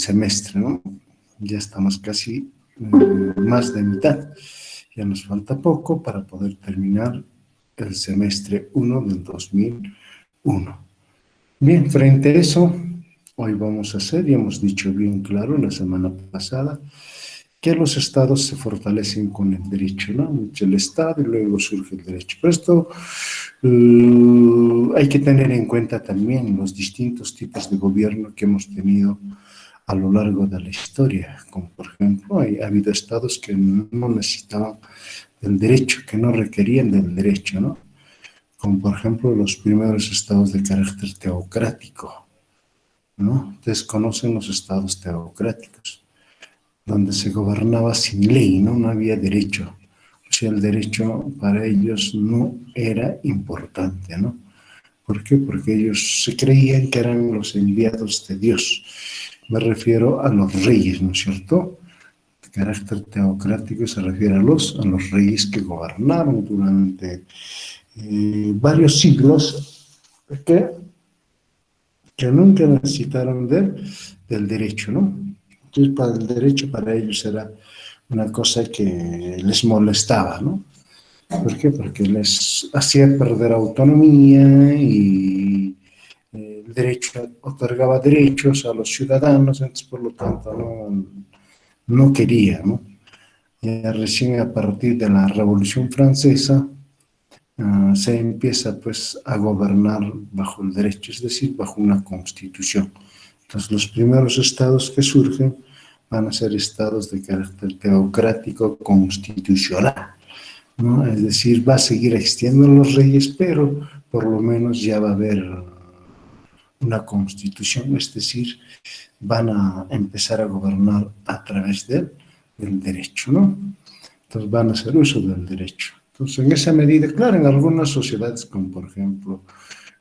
semestre, ¿no? Ya estamos casi más de mitad. Ya nos falta poco para poder terminar el semestre 1 del 2001. Bien, frente a eso, hoy vamos a hacer, y hemos dicho bien claro la semana pasada, que los estados se fortalecen con el derecho, ¿no? El estado y luego surge el derecho. Pero esto hay que tener en cuenta también los distintos tipos de gobierno que hemos tenido a lo largo de la historia, como por ejemplo, ha habido estados que no necesitaban del derecho, que no requerían del derecho, ¿no? Como por ejemplo los primeros estados de carácter teocrático, ¿no? Ustedes conocen los estados teocráticos, donde se gobernaba sin ley, ¿no? No había derecho. O sea, el derecho para ellos no era importante, ¿no? ¿Por qué? Porque ellos se creían que eran los enviados de Dios. Me refiero a los reyes, ¿no es cierto? De carácter teocrático se refiere a los reyes que gobernaron durante varios siglos, que, que nunca necesitaron del derecho, ¿no? Entonces, para el derecho para ellos era una cosa que les molestaba, ¿no? ¿Por qué? Porque les hacía perder autonomía y el derecho otorgaba derechos a los ciudadanos, entonces por lo tanto no quería, ¿no? Ya recién a partir de la Revolución Francesa se empieza pues a gobernar bajo el derecho, es decir, bajo una constitución. Entonces los primeros estados que surgen van a ser estados de carácter teocrático constitucional, ¿no? Es decir, va a seguir existiendo los reyes, pero por lo menos ya va a haber una constitución, es decir, van a empezar a gobernar a través del derecho, ¿no? Entonces van a hacer uso del derecho. Entonces, en esa medida, claro, en algunas sociedades, como por ejemplo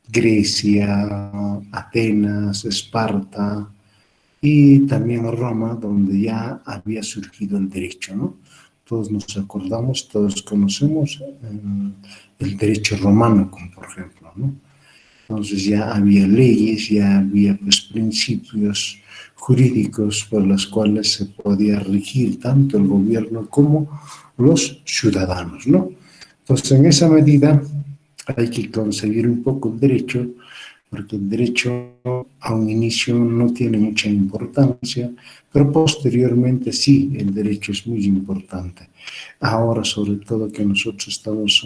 Grecia, Atenas, Esparta y también Roma, donde ya había surgido el derecho, ¿no? Todos nos acordamos, todos conocemos el derecho romano, como por ejemplo, ¿no? Entonces ya había leyes, ya había pues, principios jurídicos por los cuales se podía regir tanto el gobierno como los ciudadanos, ¿no? Entonces, en esa medida hay que conseguir un poco el derecho, porque el derecho a un inicio no tiene mucha importancia, pero posteriormente sí, el derecho es muy importante. Ahora, sobre todo que nosotros estamos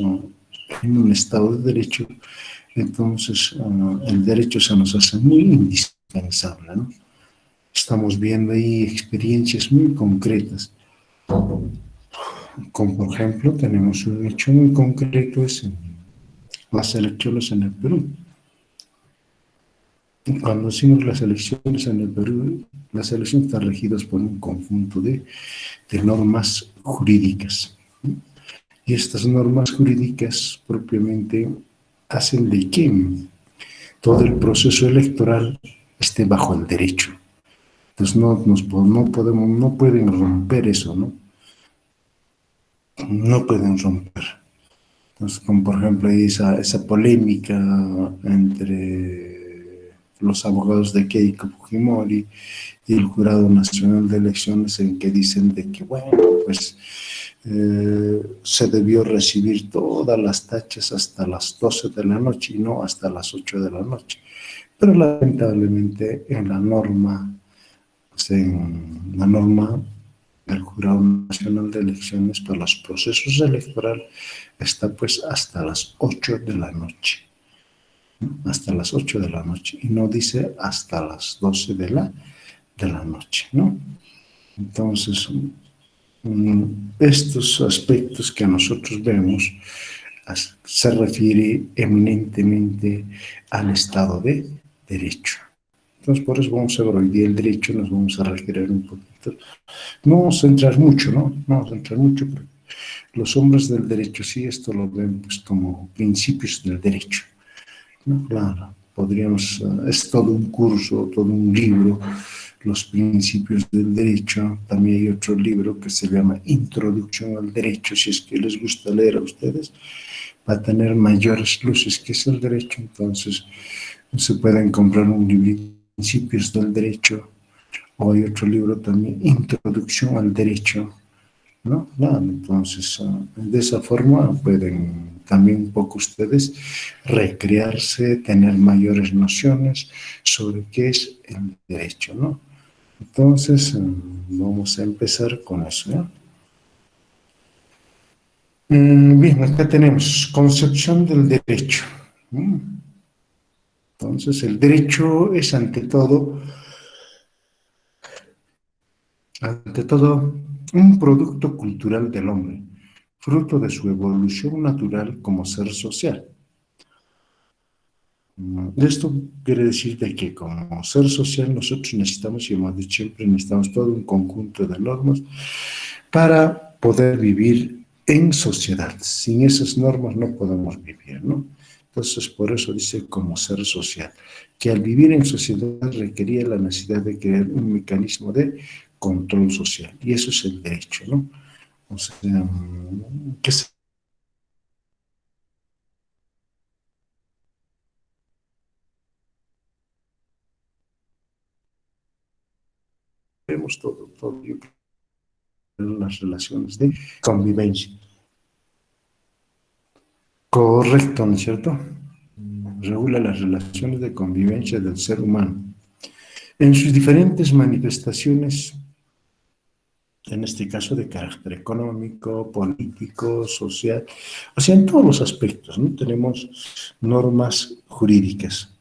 en un estado de derecho, entonces el derecho se nos hace muy indispensable, ¿no? Estamos viendo ahí experiencias muy concretas, como por ejemplo tenemos un hecho muy concreto, es en las elecciones en el Perú. Cuando hicimos las elecciones en el Perú, las elecciones están regidas por un conjunto de normas jurídicas, ¿no? Y estas normas jurídicas propiamente hacen de que todo el proceso electoral esté bajo el derecho. Entonces no pueden romper eso, ¿no? No pueden romper. Entonces, como por ejemplo hay esa polémica entre los abogados de Keiko Fujimori y el Jurado Nacional de Elecciones, en que dicen de que, bueno, pues se debió recibir todas las tachas hasta las 12 de la noche y no hasta las 8 de la noche. Pero lamentablemente en la norma del Jurado Nacional de Elecciones para los procesos electorales está pues hasta las 8 de la noche, ¿no? Hasta las 8 de la noche, y no dice hasta las 12 de la noche, ¿no? Entonces, estos aspectos que nosotros vemos se refiere eminentemente al Estado de Derecho. Entonces, por eso vamos a ver hoy día el derecho, nos vamos a requerir un poquito. No vamos a entrar mucho, ¿no? No vamos a entrar mucho, porque los hombres del derecho sí, esto lo ven pues, como principios del derecho, ¿no? Claro, podríamos, es todo un curso, todo un libro, los principios del derecho. También hay otro libro que se llama Introducción al Derecho, si es que les gusta leer a ustedes, va a tener mayores luces que es el derecho. Entonces se pueden comprar un libro de principios del derecho O hay otro libro también, Introducción al Derecho, ¿no? Nada, entonces, de esa forma pueden también un poco ustedes recrearse, tener mayores nociones sobre qué es el derecho, ¿no? Entonces, vamos a empezar con eso, ¿no? Bien, acá tenemos concepción del derecho. Entonces, el derecho es ante todo, un producto cultural del hombre, fruto de su evolución natural como ser social. Esto quiere decir de que como ser social nosotros necesitamos, y hemos dicho siempre, necesitamos todo un conjunto de normas para poder vivir en sociedad. Sin esas normas no podemos vivir, ¿no? Entonces, por eso dice como ser social, que al vivir en sociedad requería la necesidad de crear un mecanismo de control social. Y eso es el derecho, ¿no? O sea, que sabemos todo, yo creo, las relaciones de convivencia. Correcto, ¿no es cierto? Regula las relaciones de convivencia del ser humano en sus diferentes manifestaciones, en este caso de carácter económico, político, social, o sea, en todos los aspectos, ¿no? Tenemos normas jurídicas,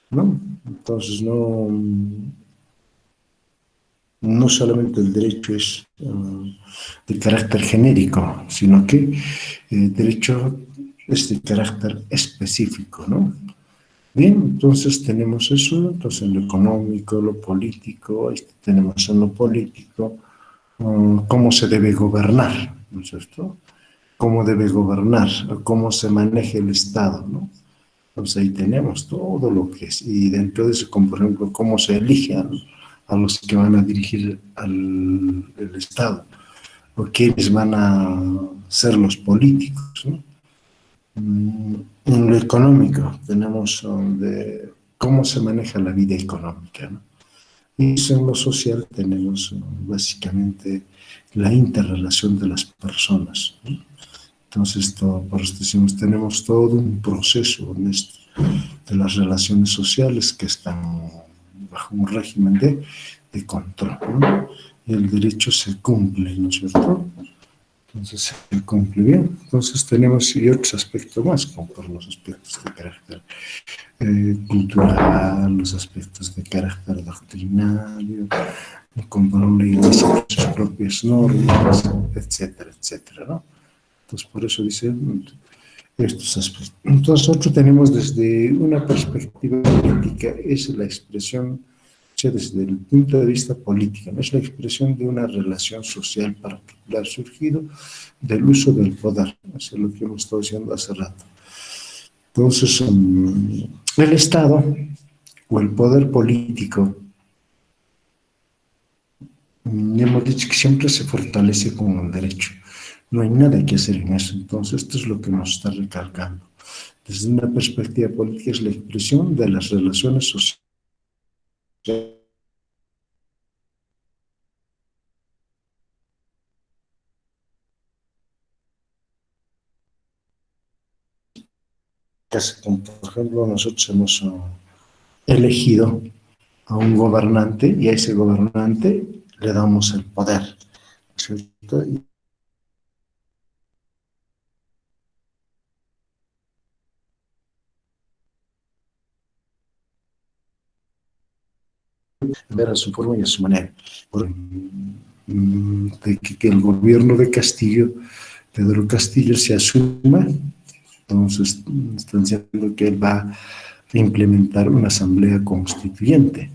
¿no? Entonces, no solamente el derecho es de carácter genérico, sino que el derecho es de carácter específico, ¿no? Bien, entonces tenemos eso, entonces en lo económico, lo político, tenemos en lo político, cómo se debe gobernar, ¿no es cierto? Cómo debe gobernar, cómo se maneja el Estado, ¿no? Entonces ahí tenemos todo lo que es, y dentro de eso, como por ejemplo, cómo se eligen a los que van a dirigir el Estado, o quiénes van a ser los políticos, ¿no? En lo económico tenemos de cómo se maneja la vida económica, ¿no? Y eso en lo social tenemos básicamente la interrelación de las personas, ¿no? Entonces, por eso decimos, tenemos todo un proceso en esto de las relaciones sociales que están bajo un régimen de control, ¿no? Y el derecho se cumple, ¿no es cierto? Entonces se cumple bien. Entonces tenemos y otros aspectos más, como por los aspectos de carácter cultural, los aspectos de carácter doctrinario, como por la iglesia sus propias normas, etcétera, etcétera, ¿no? Entonces por eso dice estos aspectos. Entonces nosotros tenemos desde una perspectiva política, es la expresión, o sea, desde el punto de vista político, ¿no? Es la expresión de una relación social particular surgido del uso del poder, eso es lo que hemos estado diciendo hace rato. Entonces, el Estado o el poder político, hemos dicho que siempre se fortalece con el derecho. No hay nada que hacer en eso. Entonces, esto es lo que nos está recalcando. Desde una perspectiva política es la expresión de las relaciones sociales como por ejemplo nosotros hemos elegido a un gobernante y a ese gobernante le damos el poder, ¿cierto? Y ver a su forma y a su manera. De que el gobierno de Castillo, Pedro Castillo, se asuma, entonces están diciendo que él va a implementar una asamblea constituyente,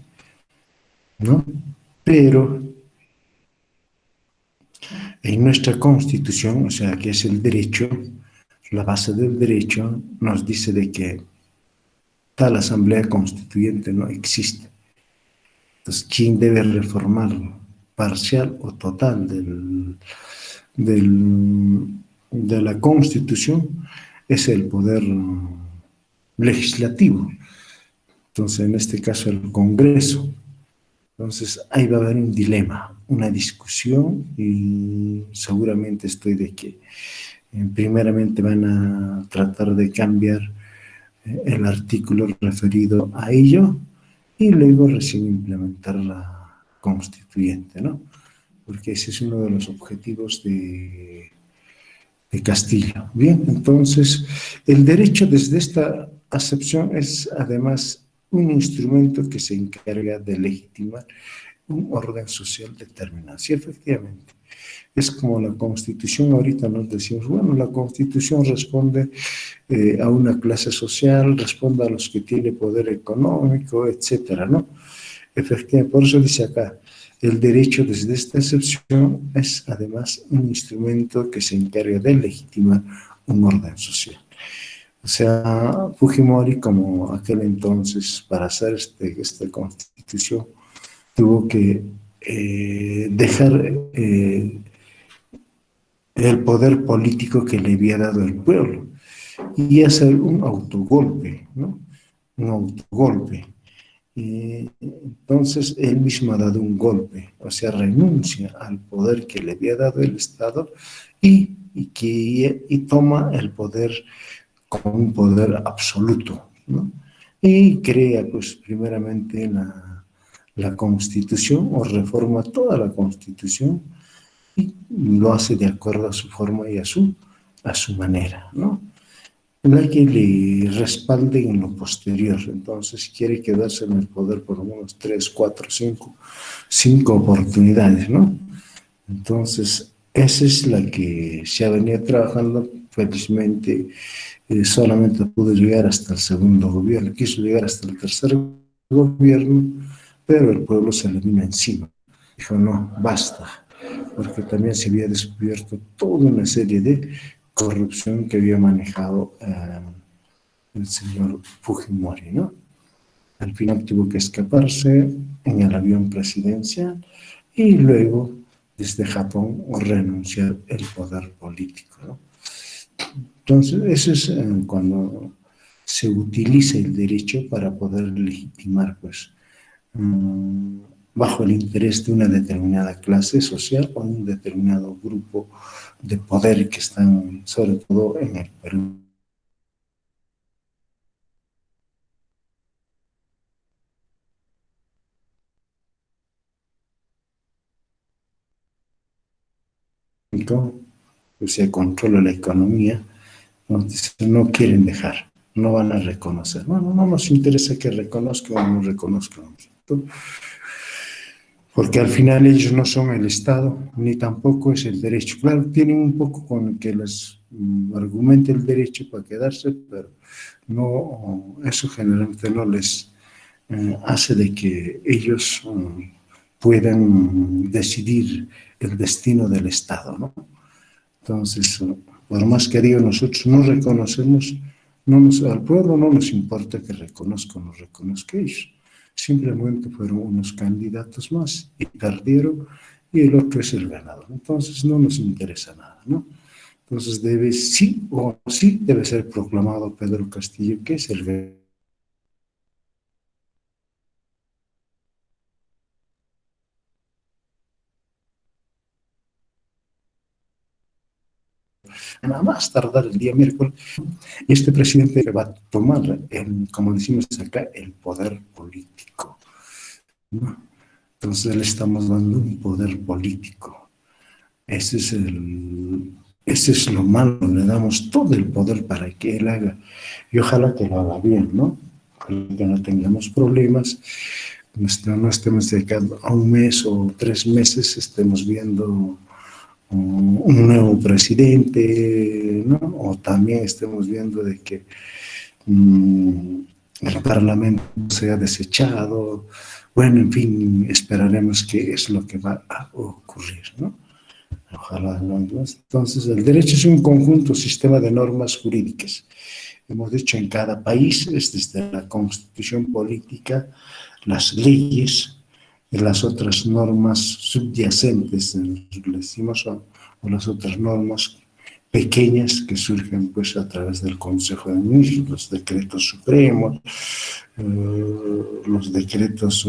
¿no? Pero en nuestra constitución, o sea, que es el derecho, la base del derecho nos dice de que tal asamblea constituyente no existe. Entonces, ¿quién debe reformarlo? Parcial o total de la constitución es el poder legislativo. Entonces, en este caso, el Congreso. Entonces, ahí va a haber un dilema, una discusión, y seguramente estoy de que primeramente van a tratar de cambiar el artículo referido a ello y luego recién implementar la constituyente, ¿no? Porque ese es uno de los objetivos de Castillo. Bien, entonces, el derecho desde esta acepción es además un instrumento que se encarga de legitimar un orden social determinado. Sí, efectivamente. Es como la Constitución, ahorita nos decimos, bueno, la Constitución responde a una clase social, responde a los que tienen poder económico, etcétera, ¿no? Efectivamente, por eso dice acá, el derecho desde esta excepción es además un instrumento que se encarga de legitimar un orden social. O sea, Fujimori, como aquel entonces, para hacer esta constitución, tuvo que dejar el poder político que le había dado el pueblo y hacer un autogolpe, ¿no? Un autogolpe. Entonces, él mismo ha dado un golpe, o sea, renuncia al poder que le había dado el Estado y toma el poder como un poder absoluto, ¿no? Y crea, pues, primeramente la Constitución o reforma toda la Constitución y lo hace de acuerdo a su forma y a su manera, ¿no? No hay que le respalde en lo posterior, entonces quiere quedarse en el poder por lo menos 3, 4, 5 oportunidades, ¿no? Entonces, esa es la que se ha venido trabajando, felizmente solamente pudo llegar hasta el segundo gobierno, quiso llegar hasta el tercer gobierno, pero el pueblo se le vino encima. Dijo, no, basta, porque también se había descubierto toda una serie de corrupción que había manejado el señor Fujimori, ¿no? Al final tuvo que escaparse en el avión presidencial y luego desde Japón renunciar el poder político, ¿no? Entonces, eso es cuando se utiliza el derecho para poder legitimar, pues, bajo el interés de una determinada clase social o un determinado grupo de poder que están, sobre todo, en el Perú. Pues se controla la economía, no quieren dejar, no van a reconocer. Bueno, no nos interesa que reconozcan o no reconozcan, porque al final ellos no son el Estado, ni tampoco es el derecho. Claro, tienen un poco con que les argumente el derecho para quedarse, pero no, eso generalmente no les hace de que ellos puedan decidir el destino del Estado, ¿no? Entonces, por más que digo, nosotros no reconocemos, al pueblo no nos importa que reconozca o no reconozca ellos. Simplemente fueron unos candidatos más y perdieron y el otro es el ganador. Entonces, no nos interesa nada, ¿no? Entonces, debe sí o sí debe ser proclamado Pedro Castillo, que es el ganador. Nada más tardar el día miércoles, este presidente va a tomar, como decimos acá, el poder político, ¿no? Entonces le estamos dando un poder político. Ese es ese es lo malo, le damos todo el poder para que él haga. Y ojalá que lo haga bien, ¿no? Ojalá que no tengamos problemas, no estemos de acá a un mes o 3 meses, estemos viendo un nuevo presidente, ¿no? O también estemos viendo de que el Parlamento sea desechado. Bueno, en fin, esperaremos que es lo que va a ocurrir, ¿no? Ojalá no. Entonces, el derecho es un conjunto, sistema de normas jurídicas. Hemos dicho en cada país, es desde la constitución política, las leyes, y las otras normas subyacentes, le decimos, o las otras normas pequeñas que surgen pues a través del Consejo de Ministros, los decretos supremos, los decretos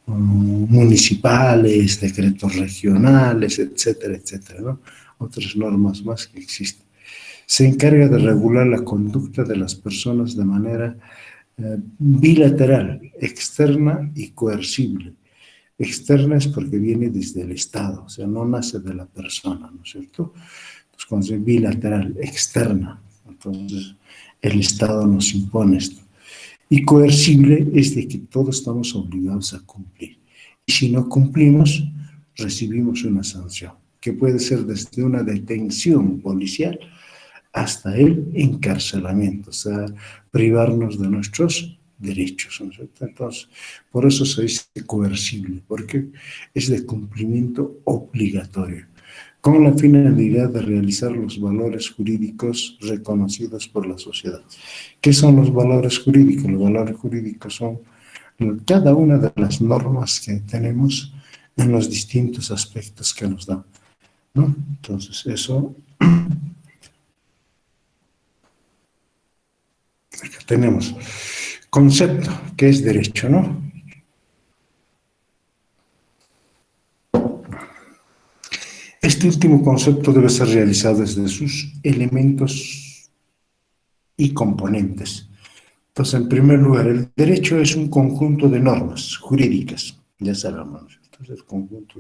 municipales, decretos regionales, etcétera, etcétera, ¿no? Otras normas más que existen. Se encarga de regular la conducta de las personas de manera bilateral, externa y coercible. Externa es porque viene desde el Estado, o sea, no nace de la persona, ¿no es cierto? Entonces, cuando es bilateral, externa, entonces el Estado nos impone esto. Y coercible es de que todos estamos obligados a cumplir. Y si no cumplimos, recibimos una sanción, que puede ser desde una detención policial hasta el encarcelamiento, o sea, privarnos de nuestros derechos, ¿no es cierto? Entonces, por eso se dice coercible, porque es de cumplimiento obligatorio, con la finalidad de realizar los valores jurídicos reconocidos por la sociedad. ¿Qué son los valores jurídicos? Los valores jurídicos son cada una de las normas que tenemos en los distintos aspectos que nos dan, ¿no? Entonces, eso tenemos. Concepto, que es derecho, ¿no? Este último concepto debe ser realizado desde sus elementos y componentes. Entonces, en primer lugar, el derecho es un conjunto de normas jurídicas, ya sabemos. Entonces, el conjunto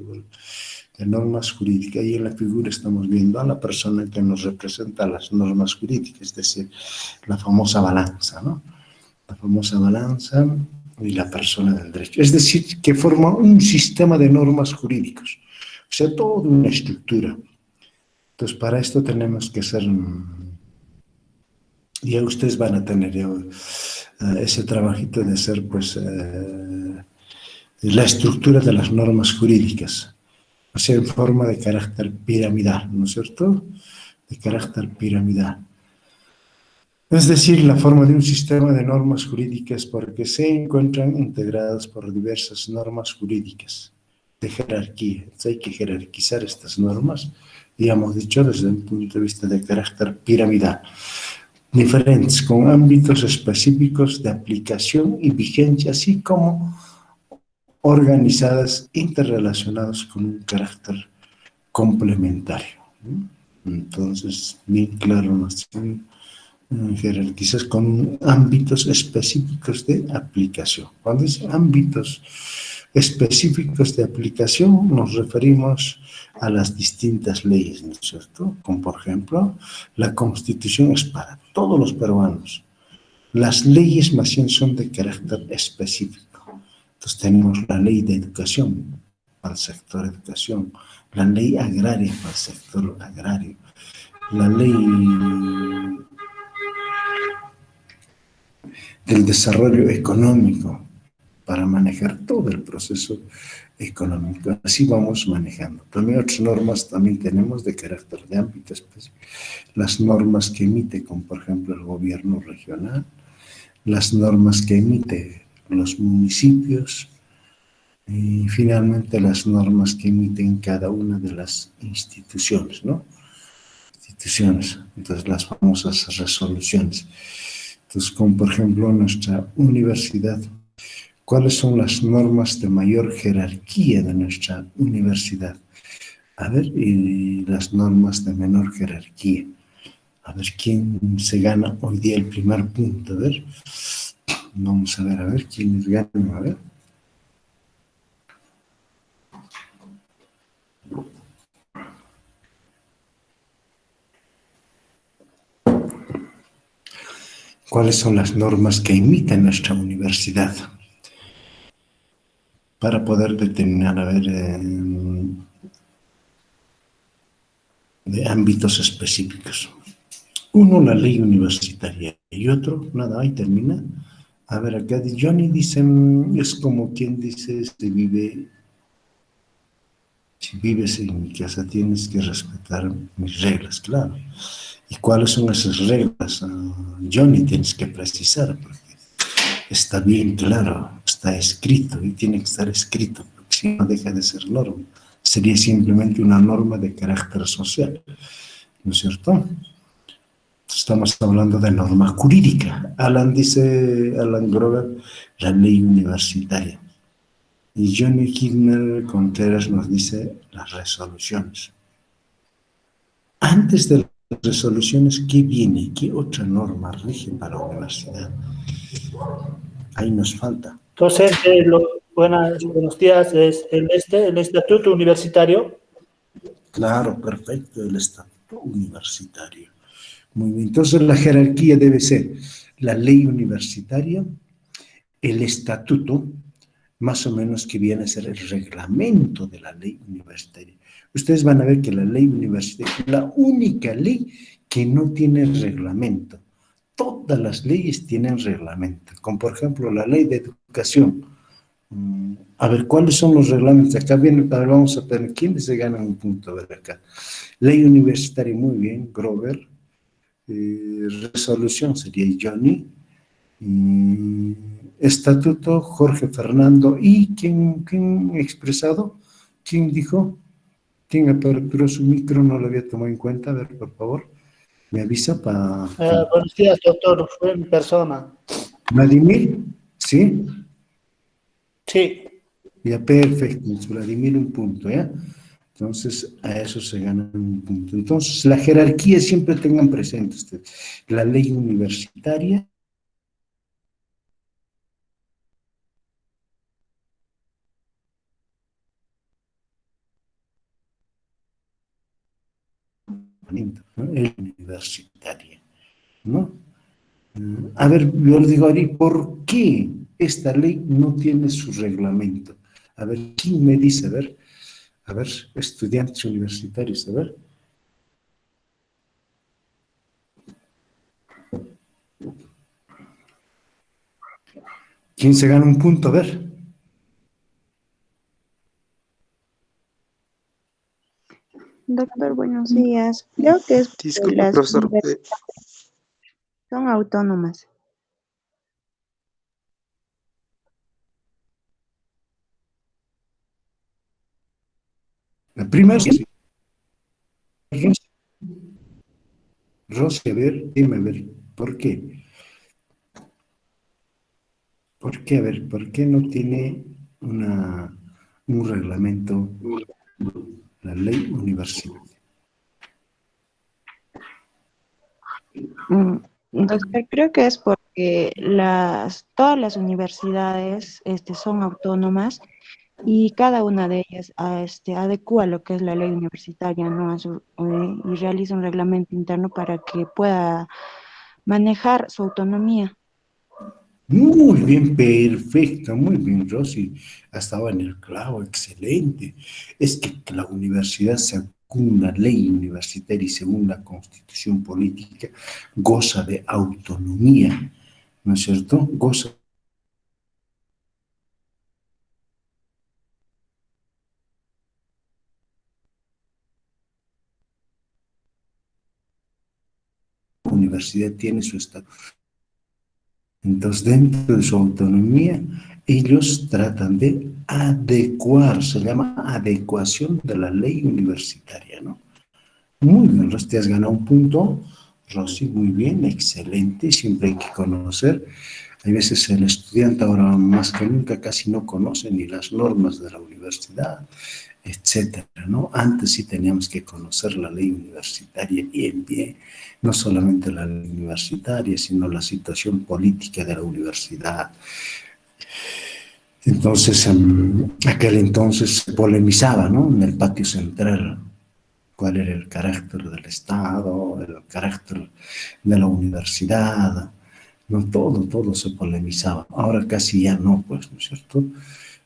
de normas jurídicas. Y en la figura estamos viendo a la persona que nos representa las normas jurídicas, es decir, la famosa balanza, ¿no? La famosa balanza y la persona del derecho. Es decir, que forma un sistema de normas jurídicos, o sea, toda una estructura. Entonces, para esto tenemos que ser, ya ustedes van a tener ese trabajito de ser, pues, la estructura de las normas jurídicas, o sea, en forma de carácter piramidal, ¿no es cierto? De carácter piramidal. Es decir, la forma de un sistema de normas jurídicas porque se encuentran integradas por diversas normas jurídicas de jerarquía. Entonces hay que jerarquizar estas normas, y hemos dicho desde un punto de vista de carácter piramidal, diferentes, con ámbitos específicos de aplicación y vigencia, así como organizadas, interrelacionadas con un carácter complementario. Entonces, bien claro, ¿no? Jerarquizas con ámbitos específicos de aplicación. Cuando dice ámbitos específicos de aplicación, nos referimos a las distintas leyes, ¿no es cierto? Como por ejemplo, la Constitución es para todos los peruanos. Las leyes más bien son de carácter específico. Entonces tenemos la ley de educación para el sector educación, la ley agraria para el sector agrario, la ley del desarrollo económico para manejar todo el proceso económico. Así vamos manejando. También otras normas también tenemos de carácter de ámbito específico. Las normas que emite, como por ejemplo el gobierno regional, las normas que emite los municipios y finalmente las normas que emiten cada una de las instituciones, ¿no? Instituciones, entonces las famosas resoluciones. Entonces, como por ejemplo nuestra universidad, ¿cuáles son las normas de mayor jerarquía de nuestra universidad? A ver, y las normas de menor jerarquía. A ver, ¿quién se gana hoy día el primer punto? A ver, vamos a ver quiénes ganan, a ver. ¿Cuáles son las normas que emite nuestra universidad? Para poder determinar, a ver, de ámbitos específicos. Uno, la ley universitaria, y otro, nada, ahí termina. A ver, acá Johnny dice, es como quien dice, si vives en mi casa tienes que respetar mis reglas, claro. ¿Y cuáles son esas reglas? Johnny, tienes que precisar, porque está bien claro, está escrito y tiene que estar escrito, porque si no deja de ser norma. Sería simplemente una norma de carácter social, ¿no es cierto? Estamos hablando de norma jurídica. Alan Grover, la ley universitaria. Y Johnny Kirchner Contreras nos dice las resoluciones. Antes de las resoluciones, ¿qué viene? ¿Qué otra norma rige para la universidad? Ahí nos falta. Docente, buenos días. Es el estatuto universitario. Claro, perfecto, el estatuto universitario. Muy bien, entonces la jerarquía debe ser la ley universitaria, el estatuto, más o menos que viene a ser el reglamento de la ley universitaria. Ustedes van a ver que la ley universitaria es la única ley que no tiene reglamento. Todas las leyes tienen reglamento, como por ejemplo la ley de educación. A ver, ¿cuáles son los reglamentos? Acá viene, a ver, vamos a ver, ¿quiénes se ganan un punto? A ver acá. Ley universitaria, muy bien, Grover. Resolución sería Johnny. Estatuto, Jorge Fernando. ¿Y quién ha expresado? ¿Quién dijo? ¿Quién aperturó su micro? No lo había tomado en cuenta. A ver, por favor, me avisa para... Buenos días, doctor. Fue en persona. Vladimir, ¿sí? Sí. Ya, perfecto. Vladimir, un punto, ¿ya? Entonces, a eso se gana un punto. Entonces, la jerarquía siempre tengan presente ustedes. La ley universitaria, ¿no? El universitaria, ¿no? A ver, yo le digo, Ari, ¿por qué esta ley no tiene su reglamento? A ver, ¿quién me dice? A ver, estudiantes universitarios, a ver. ¿Quién se gana un punto? A ver. Doctor, buenos días. Creo que es porque Disculpe, las profesor. universidades son autónomas. La primera, sí. Rosy, a ver, dime, a ver, ¿por qué? ¿Por qué? A ver, ¿por qué no tiene un reglamento la ley universitaria? Mm, Doctor, creo que es porque todas las universidades son autónomas y cada una de ellas adecua lo que es la ley universitaria, ¿no? Y realiza un reglamento interno para que pueda manejar su autonomía. Muy bien, perfecto, muy bien, Rosy. Ha estado en el clavo, excelente. Es que la universidad, según la ley universitaria y según la constitución política, goza de autonomía, ¿no es cierto? Goza la universidad, tiene su estatuto. Entonces, dentro de su autonomía, ellos tratan de adecuar, se llama adecuación de la ley universitaria, ¿no? Muy bien, Rosy, te has ganado un punto. Rosy, muy bien, excelente, siempre hay que conocer. Hay veces el estudiante ahora más que nunca casi no conoce ni las normas de la universidad, etcétera, ¿no? Antes sí teníamos que conocer la ley universitaria bien, bien, no solamente la ley universitaria, sino la situación política de la universidad. Entonces, aquel entonces se polemizaba, ¿no? En el patio central, cuál era el carácter del Estado, el carácter de la universidad, no todo se polemizaba. Ahora casi ya no, pues, ¿no es cierto?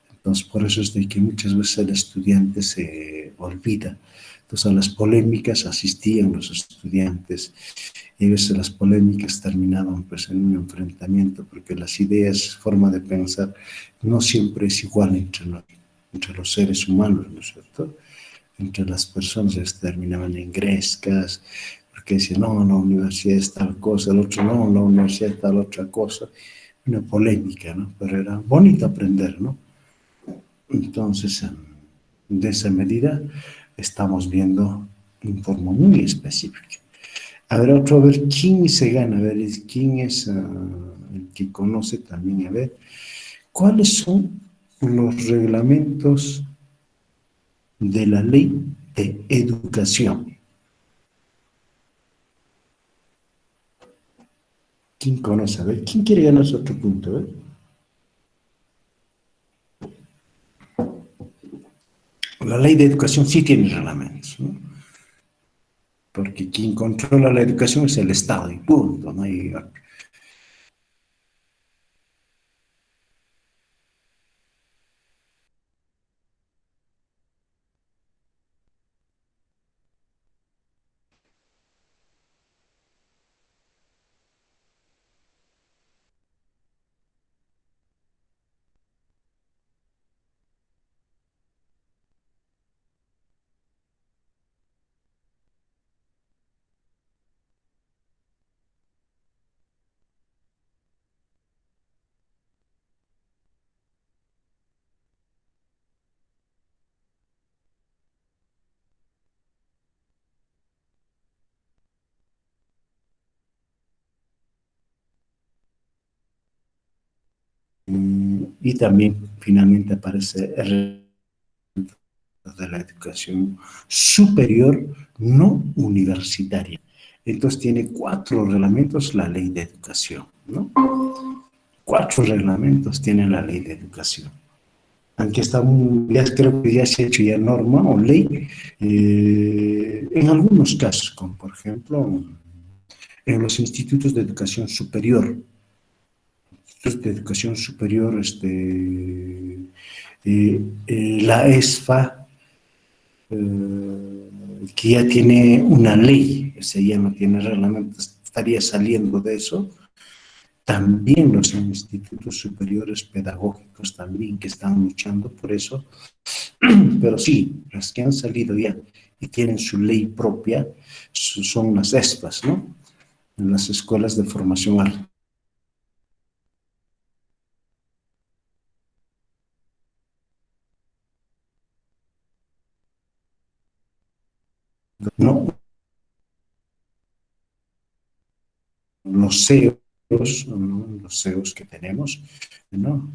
Entonces, por eso es de que muchas veces el estudiante se olvida. Entonces, a las polémicas asistían los estudiantes y a veces las polémicas terminaban pues en un enfrentamiento porque las ideas, forma de pensar, no siempre es igual entre los seres humanos, ¿no es cierto? Entre las personas se terminaban en grescas, porque decían, no, la universidad es tal cosa, el otro, no, la universidad es tal otra cosa. Una polémica, ¿no? Pero era bonito aprender, ¿no? Entonces, de esa medida, estamos viendo un forma muy específica. A ver, ¿quién se gana? A ver, ¿quién es el que conoce también? A ver, ¿cuáles son los reglamentos de la ley de educación. ¿Quién conoce? A ver, ¿quién quiere ganarse otro punto? A ver. La ley de educación sí tiene reglamentos, ¿no? Porque quien controla la educación es el Estado, y punto, no hay otro. Y también finalmente aparece el de la educación superior no universitaria. Entonces tiene 4 reglamentos la ley de educación, ¿no? 4 reglamentos tiene la ley de educación. Aunque está ya creo que ya se ha hecho ya norma o ley, en algunos casos, como por ejemplo en los institutos de educación superior, la ESFA, que ya tiene una ley, o sea, ya no tiene reglamento, estaría saliendo de eso. También los institutos superiores pedagógicos también que están luchando por eso, pero sí, las que han salido ya y tienen su ley propia son las ESFAs, ¿no? En las escuelas de formación artística. No, los CEOs, ¿no? Los CEOs que tenemos, ¿no?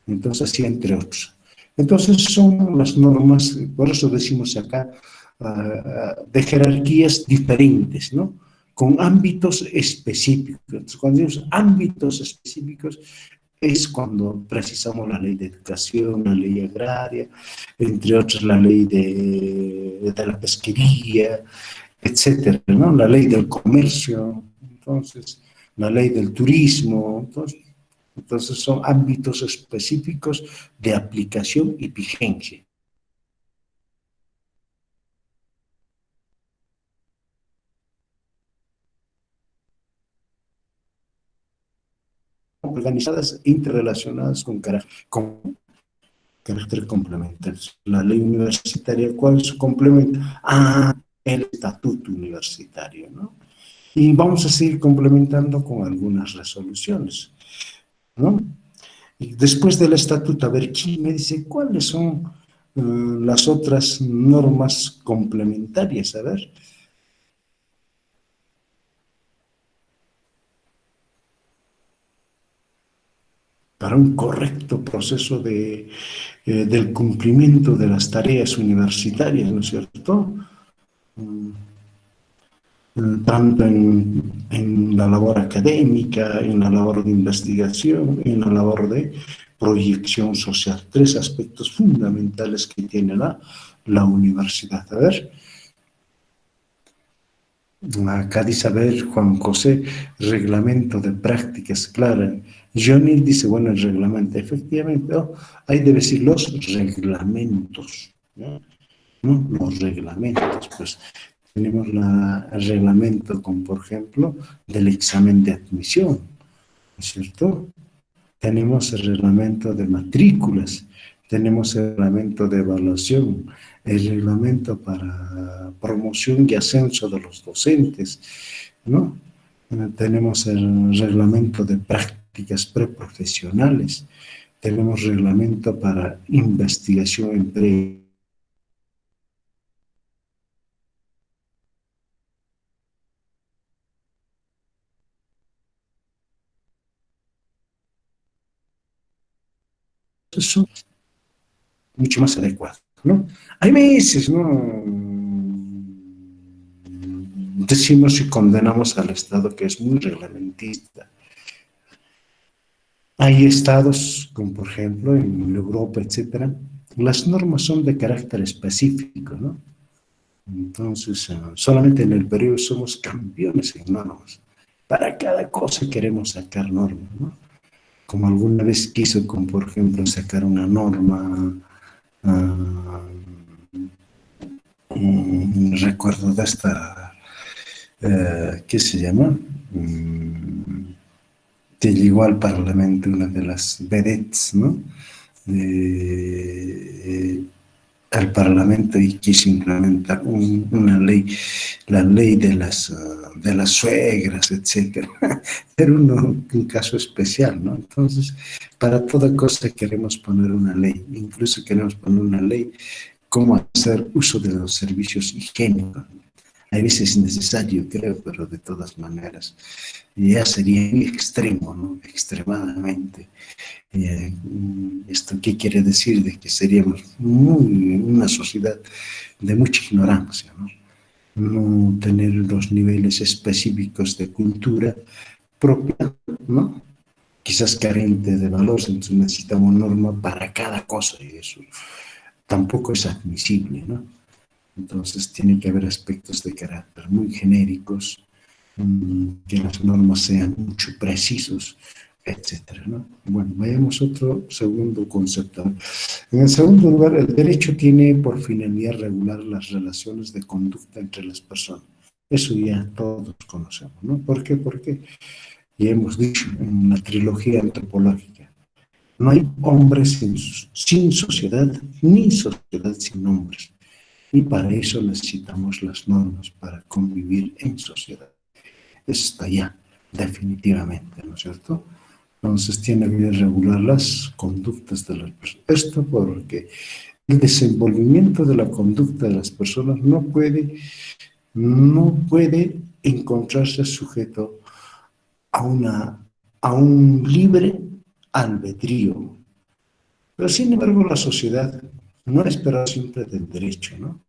Entonces, sí, entre otros. Entonces, son las normas, por eso decimos acá, de jerarquías diferentes, ¿no? Con ámbitos específicos. Entonces, cuando decimos ámbitos específicos, es cuando precisamos la ley de educación, la ley agraria, entre otras la ley de la pesquería, etcétera, ¿no? La ley del comercio, entonces, la ley del turismo, entonces son ámbitos específicos de aplicación y vigencia. Organizadas, interrelacionadas con carácter complementario. La ley universitaria, ¿cuál es su complemento? El estatuto universitario, ¿no? Y vamos a seguir complementando con algunas resoluciones, ¿no? Y después del estatuto, a ver, ¿quién me dice cuáles son las otras normas complementarias? A ver, para un correcto proceso del cumplimiento de las tareas universitarias, ¿no es cierto? Mm, Tanto en la labor académica, en la labor de investigación, en la labor de proyección social. 3 aspectos fundamentales que tiene la universidad. A ver, acá dice, a ver, Juan José, reglamento de prácticas, claro. Johnny dice, bueno, el reglamento, efectivamente, ahí debe decir los reglamentos, ¿no? ¿No? Los reglamentos, pues tenemos el reglamento, como por ejemplo, del examen de admisión, ¿no es cierto? Tenemos el reglamento de matrículas, tenemos el reglamento de evaluación, el reglamento para promoción y ascenso de los docentes, ¿no? Tenemos el reglamento de prácticas preprofesionales, tenemos reglamento para investigación en mucho más adecuado, ¿no? Hay veces, ¿no? Decimos y condenamos al Estado que es muy reglamentista. Hay estados, como por ejemplo en Europa, etcétera, las normas son de carácter específico, ¿no? Entonces, solamente en el Perú somos campeones en normas. Para cada cosa queremos sacar normas, ¿no? Como alguna vez quiso, como por ejemplo, sacar una norma, recuerdo de esta, ¿qué se llama? Que llegó al Parlamento una de las vedettes, ¿no? Al Parlamento y quiso implementar una ley, la ley de las suegras, etcétera. Era un caso especial, ¿no? Entonces, para toda cosa queremos poner una ley, incluso queremos poner una ley cómo hacer uso de los servicios higiénicos. A veces es necesario, creo, pero de todas maneras ya sería muy extremo, ¿no? Extremadamente. ¿Esto qué quiere decir? De que seríamos una sociedad de mucha ignorancia, ¿no? No tener los niveles específicos de cultura propia, ¿no? Quizás carente de valores, entonces necesitamos norma para cada cosa y eso tampoco es admisible, ¿no? Entonces tiene que haber aspectos de carácter muy genéricos, que las normas sean mucho precisos, etcétera, ¿no? Bueno, vayamos a otro segundo concepto. En el segundo lugar, el derecho tiene por finalidad regular las relaciones de conducta entre las personas. Eso ya todos conocemos, ¿no? ¿Por qué? Porque ya hemos dicho en la trilogía antropológica, no hay hombres sin sociedad, ni sociedad sin hombres. Y para eso necesitamos las normas para convivir en sociedad. Eso está ya, definitivamente, ¿no es cierto? Entonces tiene que regular las conductas de las personas. Esto porque el desenvolvimiento de la conducta de las personas no puede encontrarse sujeto a un libre albedrío. Pero sin embargo la sociedad no espera siempre del derecho, ¿no?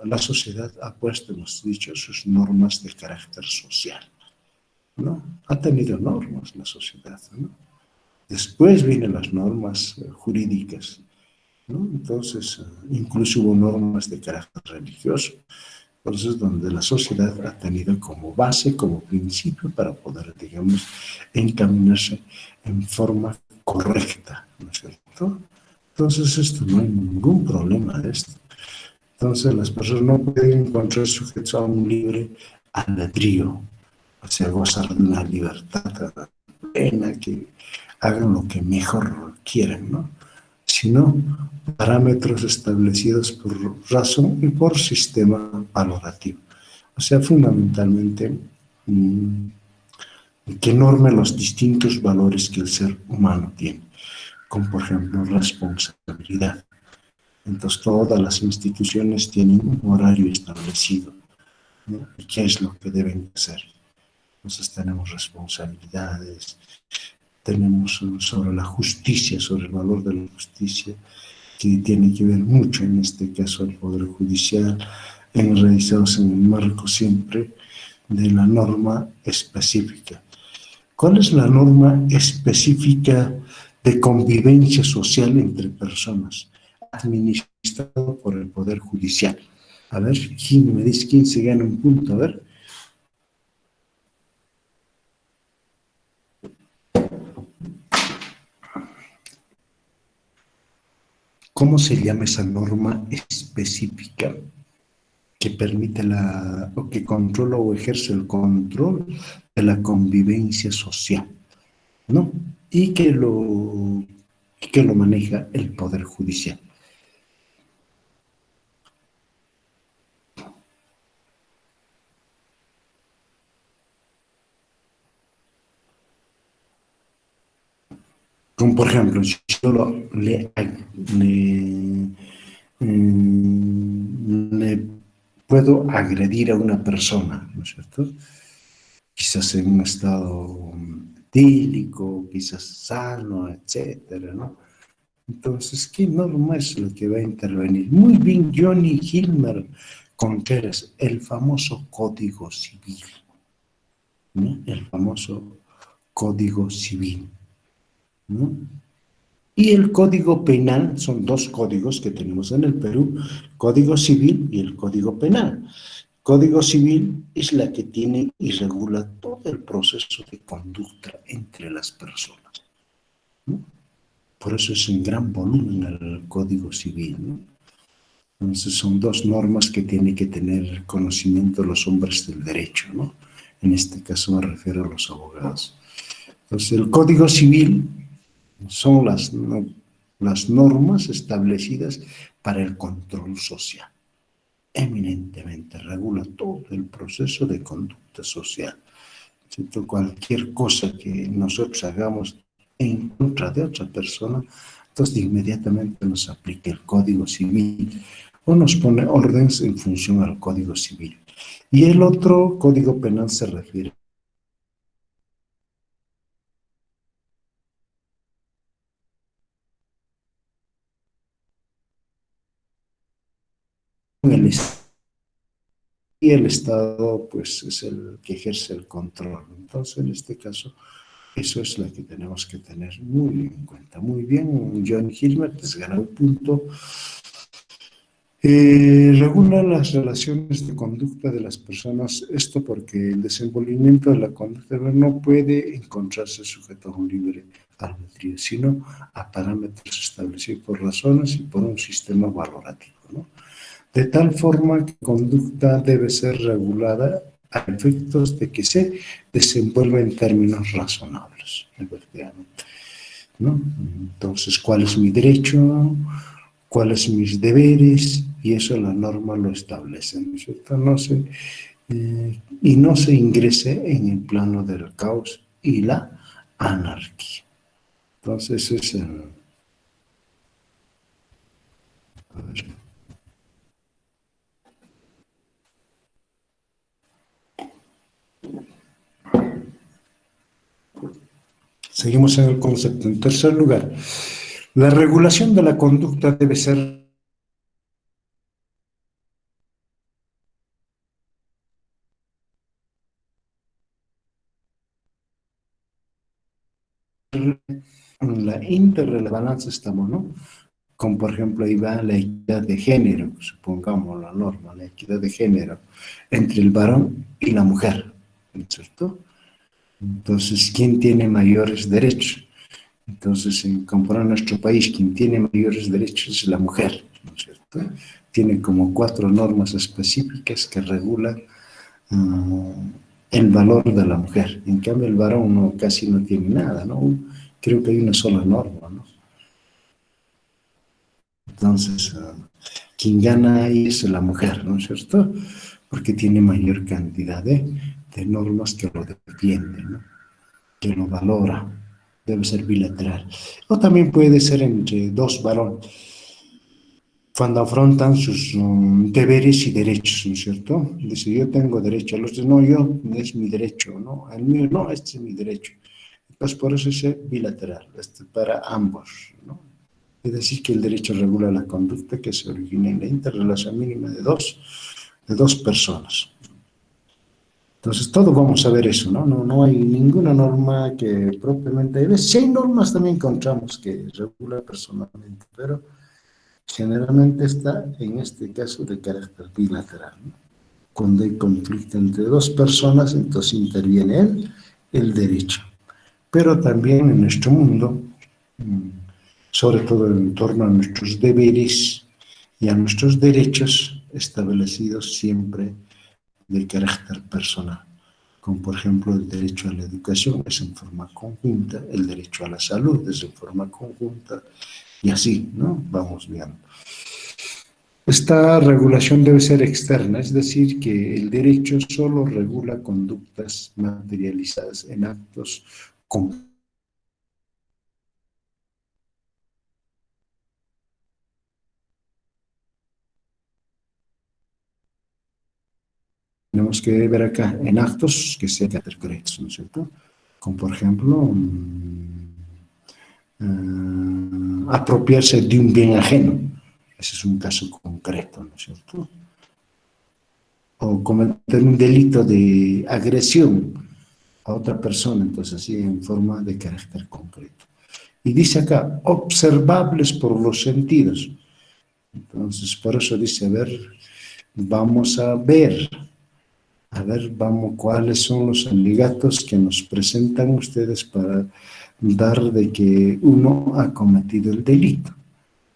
La sociedad ha puesto, hemos dicho, sus normas de carácter social, ¿no? Ha tenido normas la sociedad, ¿no? Después vienen las normas jurídicas, ¿no? Entonces, incluso hubo normas de carácter religioso. Por eso es donde la sociedad ha tenido como base, como principio para poder, digamos, encaminarse en forma correcta, ¿no es cierto? Entonces, esto no hay ningún problema de esto. Entonces, las personas no pueden encontrar sujetos a un libre albedrío, o sea, gozar de una libertad plena, que hagan lo que mejor quieran, ¿no? Sino parámetros establecidos por razón y por sistema valorativo. O sea, fundamentalmente, que norme los distintos valores que el ser humano tiene, como por ejemplo responsabilidad. Entonces, todas las instituciones tienen un horario establecido, ¿no? ¿Y qué es lo que deben hacer? Entonces, tenemos responsabilidades, tenemos sobre la justicia, sobre el valor de la justicia, que tiene que ver mucho, en este caso, el Poder Judicial, realizados en el marco siempre de la norma específica. ¿Cuál es la norma específica de convivencia social entre personas, administrado por el Poder Judicial? A ver, ¿quién me dice quién se gana un punto? A ver. ¿Cómo se llama esa norma específica que permite o que controla o ejerce el control de la convivencia social, ¿no? Y que lo maneja el Poder Judicial? Como por ejemplo, si yo le puedo agredir a una persona, ¿no es cierto? Quizás en un estado etílico, quizás sano, etcétera, ¿no? Entonces, ¿qué norma es la que va a intervenir? Muy bien, Johnny Hilmer Contreras, el famoso Código Civil, ¿no? El famoso Código Civil, ¿no? Y el Código Penal, son dos códigos que tenemos en el Perú, Código Civil y el Código Penal. Código Civil es la que tiene y regula todo el proceso de conducta entre las personas, ¿no? Por eso es un gran volumen el Código Civil, ¿no? Entonces son dos normas que tienen que tener conocimiento los hombres del derecho, ¿no? En este caso me refiero a los abogados. Entonces el Código Civil son las normas establecidas para el control social. Eminentemente regula todo el proceso de conducta social. ¿Cierto? Cualquier cosa que nosotros hagamos en contra de otra persona, entonces inmediatamente nos aplica el Código Civil o nos pone órdenes en función al Código Civil. Y el otro Código Penal se refiere al Estado, y el Estado pues es el que ejerce el control. Entonces en este caso eso es lo que tenemos que tener muy en cuenta. Muy bien, John Hilmer, pues gana un punto. Regula las relaciones de conducta de las personas, esto porque el desenvolvimiento de la conducta no puede encontrarse sujeto a un libre albedrío, sino a parámetros establecidos por razones y por un sistema valorativo, ¿no? De tal forma que la conducta debe ser regulada a efectos de que se desenvuelva en términos razonables, efectivamente, ¿no? Entonces, ¿cuál es mi derecho? ¿Cuáles mis deberes? Y eso la norma lo establece, ¿no es cierto? Y no se ingrese en el plano del caos y la anarquía. Entonces, es el... A ver. Seguimos en el concepto. En tercer lugar, la regulación de la conducta debe ser en la interrelevancia, estamos, ¿no? Como por ejemplo ahí va la equidad de género, supongamos la norma, la equidad de género entre el varón y la mujer, ¿no es cierto? Entonces, ¿quién tiene mayores derechos? Entonces, en comparar nuestro país, quien tiene mayores derechos es la mujer, ¿no es cierto? Tiene como 4 normas específicas que regulan el valor de la mujer. En cambio, el varón no, casi no tiene nada, ¿no? Creo que hay una sola norma, ¿no? Entonces, quien gana ahí es la mujer, ¿no es cierto? Porque tiene mayor cantidad de normas que lo defienden, ¿no? Que lo valora. Debe ser bilateral. O también puede ser entre dos varones, cuando afrontan sus deberes y derechos, ¿no es cierto? Dice, yo tengo derecho, a los otros, no, yo, es mi derecho, ¿no? El mío, no, este es mi derecho. Pues por eso es bilateral, para ambos, ¿no? Es decir, que el derecho regula la conducta que se origina en la interrelación mínima de dos personas. Entonces, todo vamos a ver eso, ¿no? No hay ninguna norma que propiamente... Sí hay normas también encontramos que regula personalmente, pero generalmente está en este caso de carácter bilateral, ¿no? Cuando hay conflicto entre dos personas, entonces interviene el derecho. Pero también en nuestro mundo, sobre todo en torno a nuestros deberes y a nuestros derechos establecidos siempre de carácter personal, como por ejemplo el derecho a la educación es en forma conjunta, el derecho a la salud es en forma conjunta, y así, ¿no? Vamos viendo. Esta regulación debe ser externa, es decir, que el derecho solo regula conductas materializadas en actos concretos. Tenemos que ver acá en actos que sean concretos, ¿no es cierto? Como por ejemplo, apropiarse de un bien ajeno. Ese es un caso concreto, ¿no es cierto? O cometer un delito de agresión a otra persona, entonces así en forma de carácter concreto. Y dice acá, observables por los sentidos. Entonces, por eso dice, a ver, vamos a ver, vamos, cuáles son los alegatos que nos presentan ustedes para dar de que uno ha cometido el delito.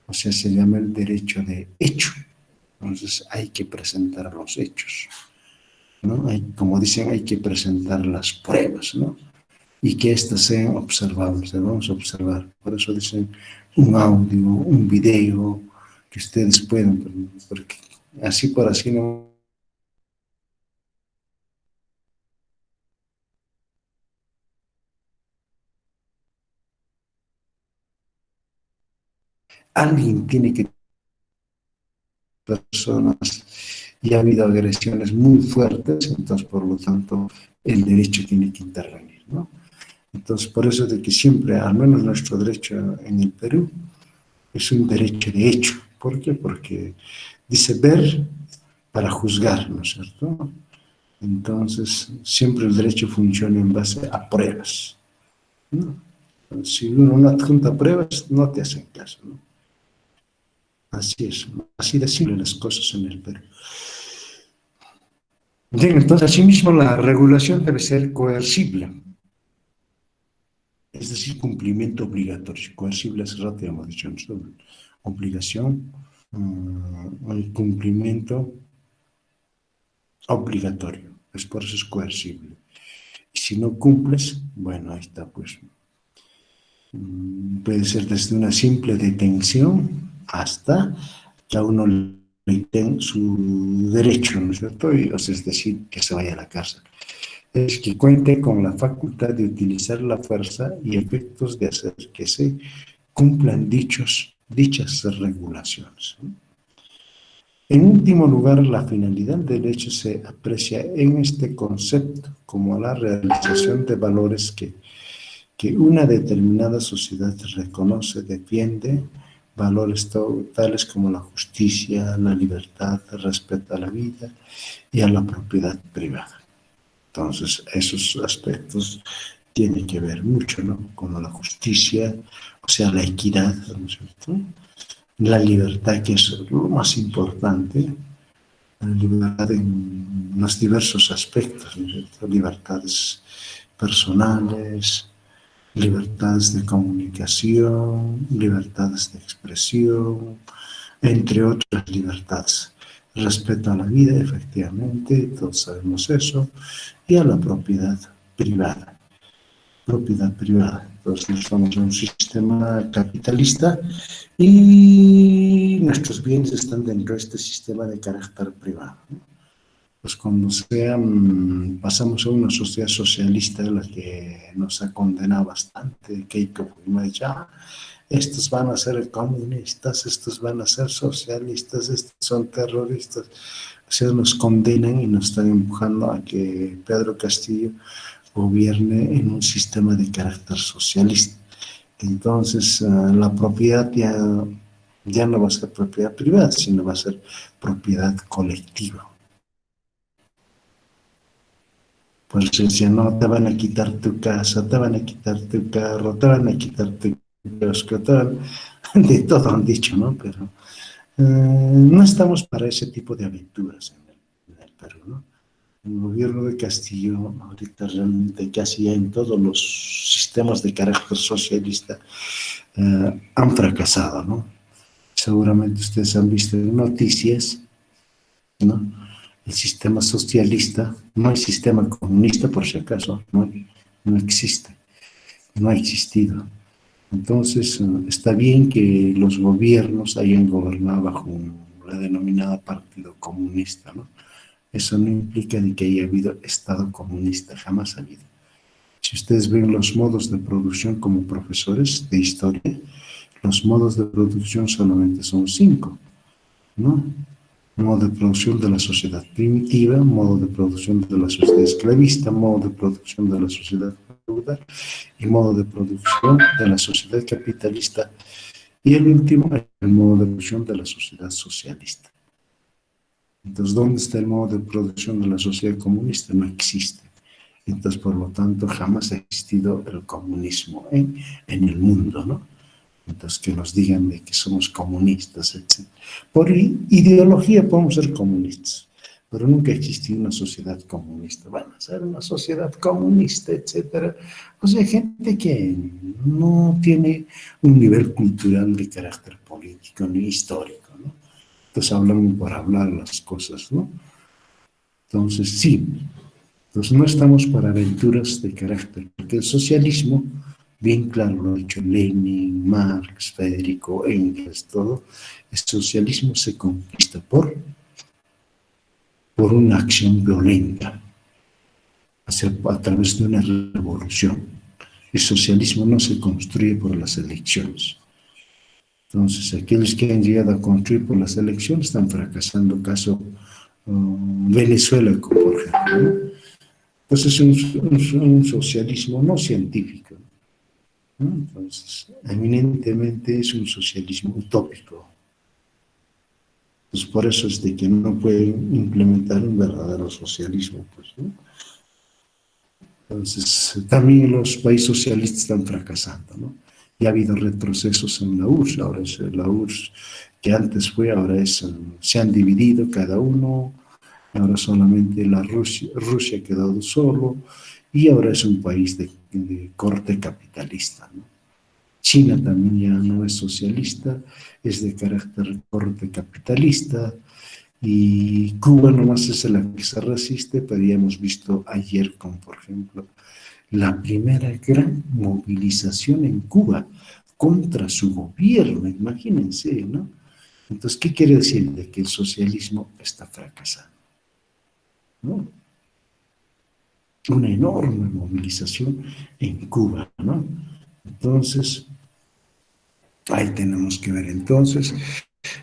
O sea, se llama el derecho de hecho. Entonces, hay que presentar los hechos, ¿no? Como dicen, hay que presentar las pruebas, ¿no? Y que éstas sean observables, vamos a observar. Por eso dicen un audio, un video, que ustedes puedan, porque así por así no. Alguien tiene que, personas, y ha habido agresiones muy fuertes, entonces por lo tanto el derecho tiene que intervenir, ¿no? Entonces por eso de que siempre, al menos nuestro derecho en el Perú, es un derecho de hecho. ¿Por qué? Porque dice ver para juzgar, ¿no es cierto? Entonces siempre el derecho funciona en base a pruebas, ¿no? Si uno no adjunta pruebas, no te hacen caso, ¿no? Así es, así de simple las cosas en el Perú. Bien, entonces, asimismo, la regulación debe ser coercible, es decir, cumplimiento obligatorio. Coercible hace rato ya hemos dicho nosotros. Obligación, el cumplimiento obligatorio, es por eso es coercible. Y si no cumples, bueno, ahí está, pues, puede ser desde una simple detención hasta que a uno le quiten su derecho, ¿no es cierto? Y, o sea, es decir, que se vaya a la cárcel. Es que cuente con la facultad de utilizar la fuerza y efectos de hacer que se cumplan dichas regulaciones. En último lugar, la finalidad del derecho se aprecia en este concepto como la realización de valores que una determinada sociedad reconoce, defiende, valores tales como la justicia, la libertad, el respeto a la vida y a la propiedad privada. Entonces, esos aspectos tienen que ver mucho, ¿no? Como la justicia, o sea, la equidad, ¿no es cierto? La libertad, que es lo más importante, la libertad en los diversos aspectos, ¿no es cierto? Libertades personales, libertades de comunicación, libertades de expresión, entre otras libertades. Respeto a la vida, efectivamente, todos sabemos eso, y a la propiedad privada. Propiedad privada. Entonces, estamos en un sistema capitalista y nuestros bienes están dentro de este sistema de carácter privado, ¿no? Pues cuando pasamos a una sociedad socialista, la que nos ha condenado bastante, Keiko Fujimori, estos van a ser comunistas, estos van a ser socialistas, estos son terroristas. O sea, nos condenan y nos están empujando a que Pedro Castillo gobierne en un sistema de carácter socialista. Entonces, la propiedad ya no va a ser propiedad privada, sino va a ser propiedad colectiva. Pues decía, no, te van a quitar tu casa, te van a quitar tu carro, te van a quitar tu kiosco, de todo han dicho, ¿no? Pero no estamos para ese tipo de aventuras en el Perú, ¿no? El gobierno de Castillo, ahorita realmente casi en todos los sistemas de carácter socialista han fracasado, ¿no? Seguramente ustedes han visto en noticias, ¿no? El sistema socialista, no hay sistema comunista por si acaso, no existe, no ha existido. Entonces, está bien que los gobiernos hayan gobernado bajo la denominada Partido Comunista, ¿no? Eso no implica de que haya habido Estado comunista, jamás ha habido. Si ustedes ven los modos de producción como profesores de historia, los modos de producción solamente son 5, ¿no? Modo de producción de la sociedad primitiva, modo de producción de la sociedad esclavista, modo de producción de la sociedad feudal y modo de producción de la sociedad capitalista. Y el último es el modo de producción de la sociedad socialista. Entonces, ¿dónde está el modo de producción de la sociedad comunista? No existe. Entonces, por lo tanto, jamás ha existido el comunismo en el mundo, ¿no? Entonces, que nos digan de que somos comunistas, etc. Por ideología podemos ser comunistas, pero nunca existió una sociedad comunista. Van a ser una sociedad comunista, etc. O sea, gente que no tiene un nivel cultural de carácter político ni histórico, ¿no? Entonces, hablan por hablar las cosas, ¿no? Entonces, sí. Entonces, no estamos para aventuras de carácter, porque el socialismo, bien claro lo ha dicho Lenin, Marx, Federico Engels, todo, el socialismo se conquista por una acción violenta, a través de una revolución. El socialismo no se construye por las elecciones. Entonces, aquellos que han llegado a construir por las elecciones están fracasando, caso Venezuela, por ejemplo, ¿no? Entonces es un socialismo no científico, ¿no? Entonces, eminentemente es un socialismo utópico. Pues por eso es de que no pueden implementar un verdadero socialismo, pues, ¿no? Entonces, también los países socialistas están fracasando, ¿no? Y ha habido retrocesos en la URSS, ahora es la URSS que antes fue, ahora es, se han dividido cada uno, ahora solamente Rusia ha quedado solo, y ahora es un país de corte capitalista, ¿no? China también ya no es socialista, es de carácter corte capitalista, y Cuba nomás es la que se resiste, pero ya hemos visto ayer, como por ejemplo, la primera gran movilización en Cuba contra su gobierno, imagínense, ¿no? Entonces, ¿qué quiere decir? De que el socialismo está fracasando, ¿no? Una enorme movilización en Cuba, ¿no? Entonces, ahí tenemos que ver. Entonces,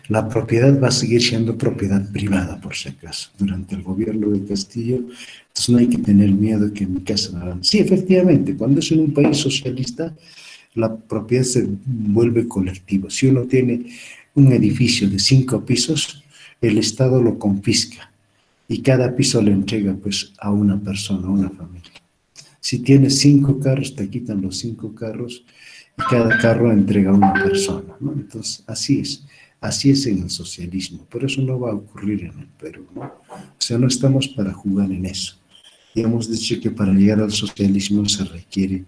la propiedad va a seguir siendo propiedad privada, por si acaso, durante el gobierno de Castillo. Entonces, no hay que tener miedo que en mi casa hagan. Sí, efectivamente, cuando es en un país socialista, la propiedad se vuelve colectiva. Si uno tiene un edificio de 5 pisos, el Estado lo confisca y cada piso le entrega pues a una persona, a una familia. Si tienes 5 carros, te quitan los 5 carros y cada carro entrega a una persona, ¿no? Entonces, así es en el socialismo, pero eso no va a ocurrir en el Perú, ¿no? O sea, no estamos para jugar en eso. Y hemos dicho que para llegar al socialismo se requiere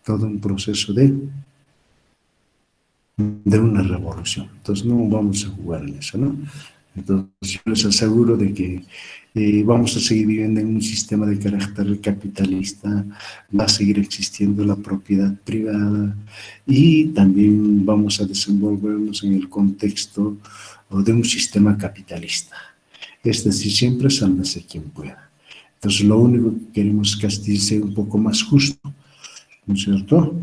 todo un proceso de una revolución. Entonces no vamos a jugar en eso, ¿no? Entonces yo les aseguro de que vamos a seguir viviendo en un sistema de carácter capitalista, va a seguir existiendo la propiedad privada y también vamos a desenvolvernos en el contexto de un sistema capitalista. Es decir, siempre sálvese quien pueda. Entonces lo único que queremos es que Castilla sea un poco más justo, ¿no es cierto?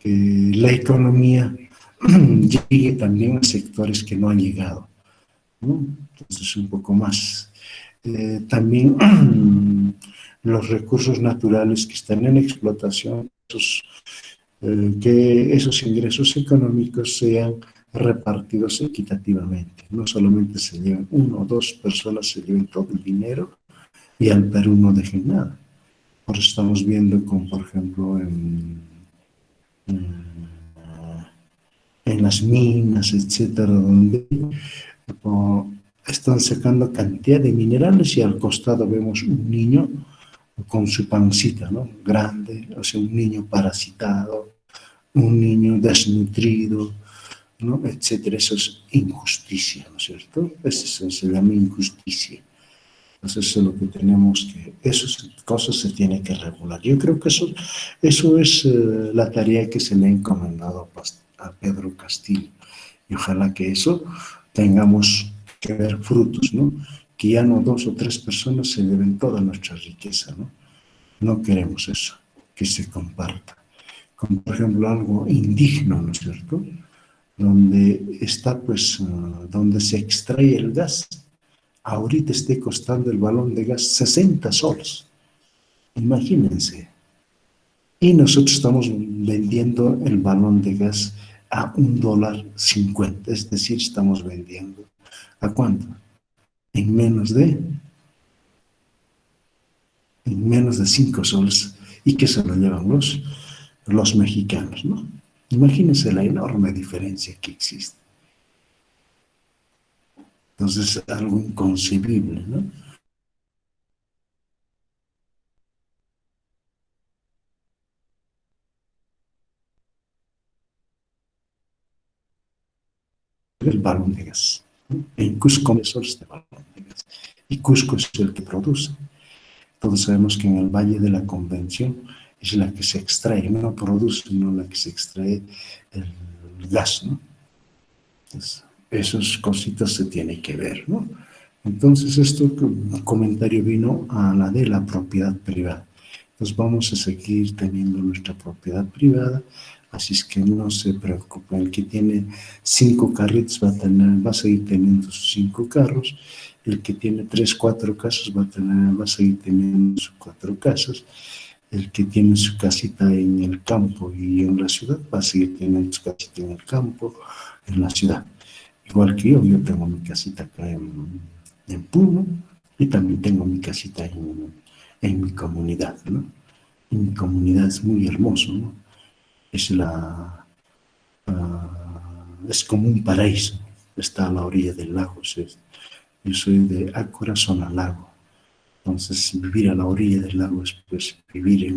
Que la economía llegue también a sectores que no han llegado, ¿no? Entonces un poco más. También los recursos naturales que están en explotación, que esos ingresos económicos sean repartidos equitativamente. No solamente se lleven 1 o 2 personas, se lleven todo el dinero y al Perú no dejen nada. Por eso estamos viendo como por ejemplo en las minas, etcétera, donde están sacando cantidad de minerales y al costado vemos un niño con su pancita, ¿no? Grande, o sea, un niño parasitado, un niño desnutrido, ¿no? Etcétera. Eso es injusticia, ¿no es cierto? Eso se llama injusticia. Entonces eso es lo que tenemos que, esas cosas se tienen que regular. Yo creo que eso es la tarea que se le ha encomendado a Pedro Castillo. Y ojalá que eso tengamos que ver frutos, ¿no? Que ya no 2 o 3 personas se lleven toda nuestra riqueza, ¿no? No queremos eso, que se comparta. Como por ejemplo algo indigno, ¿no es cierto? Donde está pues, donde se extrae el gas. Ahorita esté costando el balón de gas 60 soles. Imagínense. y nosotros estamos vendiendo el balón de gas a $1.50, es decir, estamos vendiendo ¿a cuánto? En menos de 5 soles, y que se lo llevan los mexicanos, ¿no? Imagínense la enorme diferencia que existe. Entonces, algo inconcebible, ¿no? El balón de gas, ¿no? En Cusco es este balón de gas, y Cusco es el que produce. Todos sabemos que en el Valle de la Convención es la que se extrae, no produce, no la que se extrae el gas, ¿no? Entonces, esas cositas se tienen que ver, ¿no? Entonces, un comentario vino a la de la propiedad privada. Entonces, vamos a seguir teniendo nuestra propiedad privada, así es que no se preocupen. El que tiene 5 carritos va a seguir teniendo sus 5 carros. El que tiene 3, 4 casas va a seguir teniendo sus 4 casas. El que tiene su casita en el campo y en la ciudad va a seguir teniendo su casita en el campo, en la ciudad. Igual que yo tengo mi casita acá en Puno, y también tengo mi casita en mi comunidad, ¿no? Y mi comunidad es muy hermoso, ¿no? Es como un paraíso, está a la orilla del lago. Yo soy de Ácora, zona lago. Entonces, vivir a la orilla del lago es pues vivir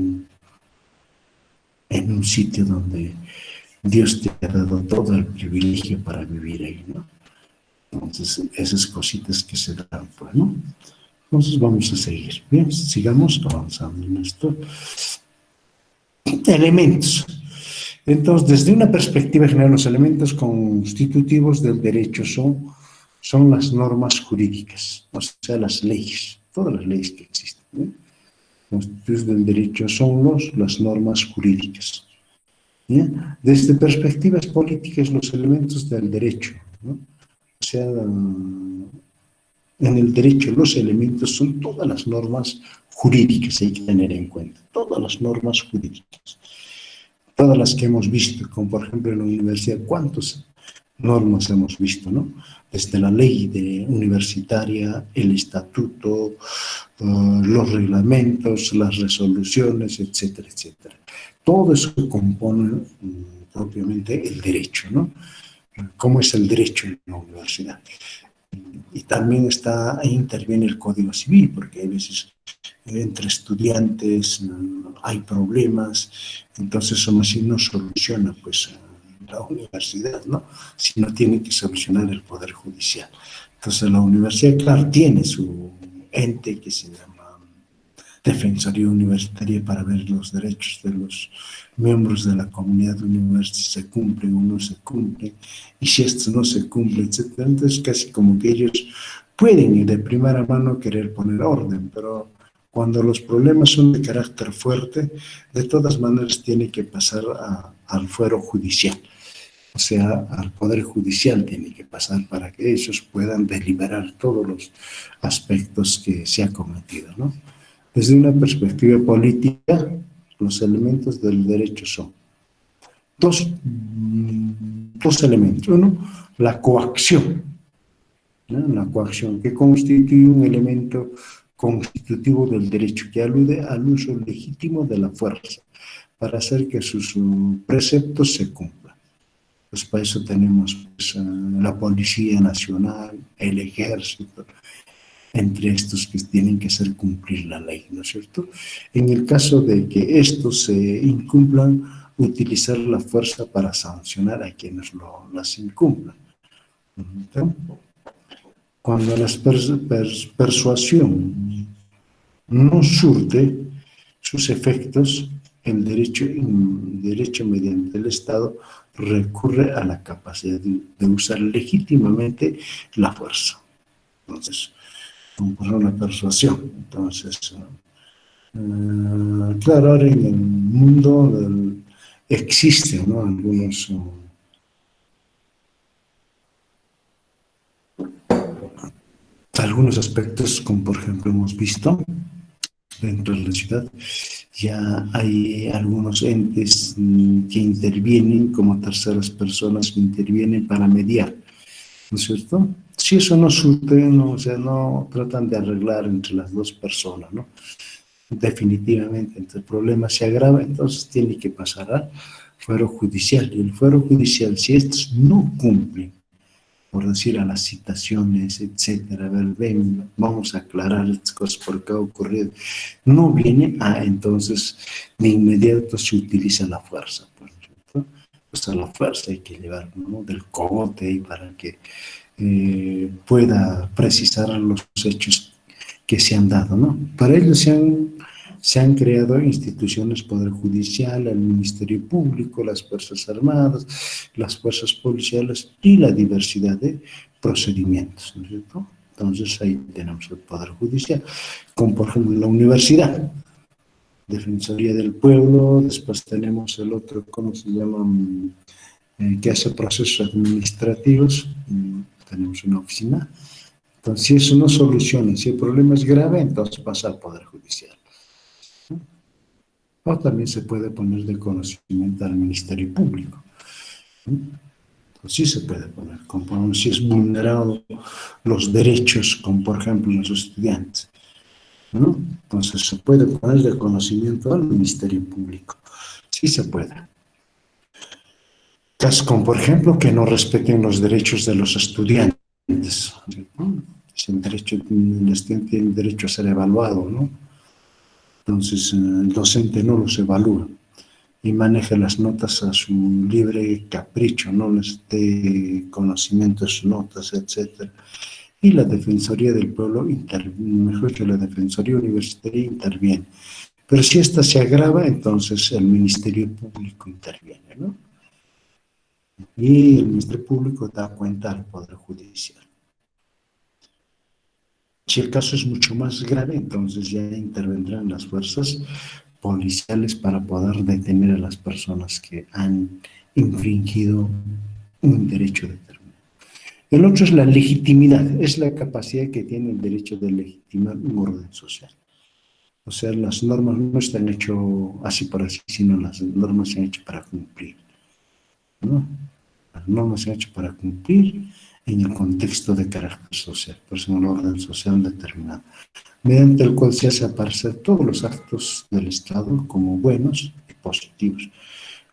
en un sitio donde Dios te ha dado todo el privilegio para vivir ahí, ¿no? Entonces, esas cositas que se dan, pues, ¿no? Entonces, vamos a seguir. Bien, sigamos avanzando en esto. Elementos. Entonces, desde una perspectiva general, los elementos constitutivos del derecho son las normas jurídicas, o sea, las leyes, todas las leyes que existen, ¿no? Los constitutivos del derecho son las normas jurídicas. ¿Bien? Desde perspectivas políticas, los elementos del derecho, ¿no? O sea, en el derecho los elementos son todas las normas jurídicas, hay que tener en cuenta, todas las normas jurídicas, todas las que hemos visto, como por ejemplo en la universidad, ¿cuántas normas hemos visto, no? Desde la ley universitaria, el estatuto, los reglamentos, las resoluciones, etcétera, etcétera. Todo eso compone propiamente el derecho, ¿no? ¿Cómo es el derecho en la universidad? Y también interviene el Código Civil, porque a veces entre estudiantes hay problemas, entonces eso así no soluciona pues la universidad, ¿no? Sino tiene que solucionar el Poder Judicial. Entonces la universidad, claro, tiene su ente que se llama Defensoría Universitaria para ver los derechos de los miembros de la comunidad universitaria, si se cumplen o no se cumplen, y si estos no se cumplen, etc. Entonces casi como que ellos pueden de primera mano querer poner orden, pero cuando los problemas son de carácter fuerte, de todas maneras tiene que pasar al fuero judicial. O sea, al Poder Judicial tiene que pasar para que ellos puedan deliberar todos los aspectos que se ha cometido, ¿no? Desde una perspectiva política, los elementos del derecho son dos elementos. Uno, la coacción, ¿no? La coacción, que constituye un elemento constitutivo del derecho, que alude al uso legítimo de la fuerza para hacer que sus preceptos se cumplan. Pues para eso tenemos pues, la Policía Nacional, el Ejército, entre estos que tienen que hacer cumplir la ley, ¿no es cierto? En el caso de que estos se incumplan, utilizar la fuerza para sancionar a quienes las incumplan. ¿Entonces? Cuando la persuasión no surte sus efectos, el derecho mediante el Estado recurre a la capacidad de usar legítimamente la fuerza. Entonces, por la persuasión. Entonces, claro, ahora en el mundo existen, ¿no? Algunos aspectos, como por ejemplo hemos visto dentro de la ciudad, Ya hay algunos entes que intervienen como terceras personas que intervienen para mediar, ¿no es cierto? Si eso no sucede, no, o sea, no tratan de arreglar entre las dos personas, ¿no? Definitivamente, entre el problema se agrava, entonces tiene que pasar al fuero judicial. Y el fuero judicial, si estos no cumplen, por decir a las citaciones, etcétera, a ver, ven, vamos a aclarar estas cosas por qué ha ocurrido, no viene a, entonces, de inmediato se utiliza la fuerza, pues, ¿cierto? Pues a la fuerza hay que llevar, ¿no? Del cogote y para que pueda precisar los hechos que se han dado, ¿no? Para ello se han creado instituciones, Poder Judicial, el Ministerio Público, las Fuerzas Armadas, las Fuerzas Policiales y la diversidad de procedimientos, ¿no es cierto? Entonces ahí tenemos el Poder Judicial, como por ejemplo la universidad, Defensoría del Pueblo, después tenemos el otro, ¿cómo se llama? Que hace procesos administrativos, tenemos una oficina. Entonces, si eso no soluciona, si el problema es grave, entonces pasa al Poder Judicial. O también se puede poner de conocimiento al Ministerio Público. Pues sí se puede poner, como si es vulnerado los derechos, como por ejemplo los estudiantes, ¿no? Entonces se puede poner de conocimiento al Ministerio Público. Sí se puede. Casos como por ejemplo que no respeten los derechos de los estudiantes, ¿no? El estudiante tiene derecho a ser evaluado, ¿no? Entonces el docente no los evalúa y maneja las notas a su libre capricho, no les dé conocimiento de sus notas, etc. Y la Defensoría del Pueblo, mejor dicho, la Defensoría Universitaria interviene. Pero si esta se agrava, entonces el Ministerio Público interviene, ¿no? Y el Ministerio Público da cuenta al Poder Judicial. Si el caso es mucho más grave, entonces ya intervendrán las fuerzas policiales para poder detener a las personas que han infringido un derecho determinado. El otro es la legitimidad, es la capacidad que tiene el derecho de legitimar un orden social. O sea, las normas no están hechas así por así, sino las normas se han hecho para cumplir, ¿no? Las normas se han hecho para cumplir en el contexto de carácter social, por eso un orden social determinado, mediante el cual se hace aparecer todos los actos del Estado como buenos y positivos.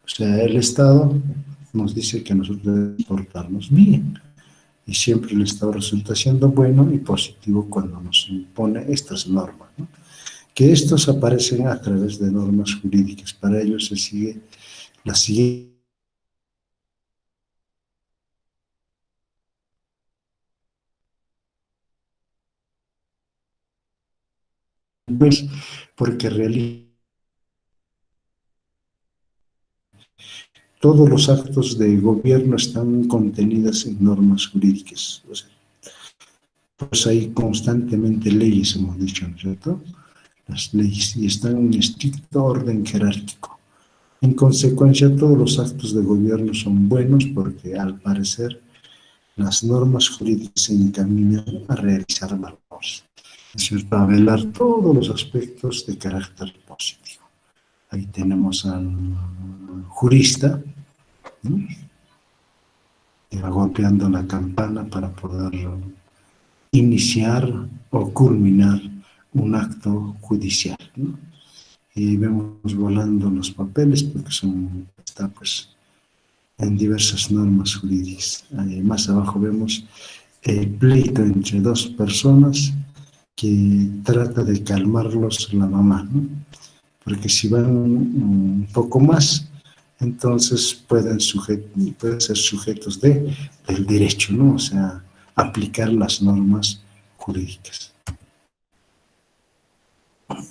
O sea, el Estado nos dice que nosotros debemos portarnos bien, y siempre el Estado resulta siendo bueno y positivo cuando nos impone estas normas, ¿no? Que estos aparecen a través de normas jurídicas. Para ello se sigue la siguiente. Pues, porque todos los actos de gobierno están contenidos en normas jurídicas. O sea, pues hay constantemente leyes, hemos dicho, ¿no es cierto? Las leyes, y están en estricto orden jerárquico. En consecuencia, todos los actos de gobierno son buenos porque, al parecer, las normas jurídicas se encaminan a realizar valores, es cierto, a velar todos los aspectos de carácter positivo. Ahí tenemos al jurista, ¿no? Que va golpeando la campana para poder iniciar o culminar un acto judicial, ¿no? Y vemos volando los papeles porque está pues en diversas normas jurídicas. Más abajo vemos el pleito entre dos personas que trata de calmarlos la mamá, ¿no? Porque si van un poco más, entonces pueden ser sujetos del derecho, ¿no? O sea, aplicar las normas jurídicas.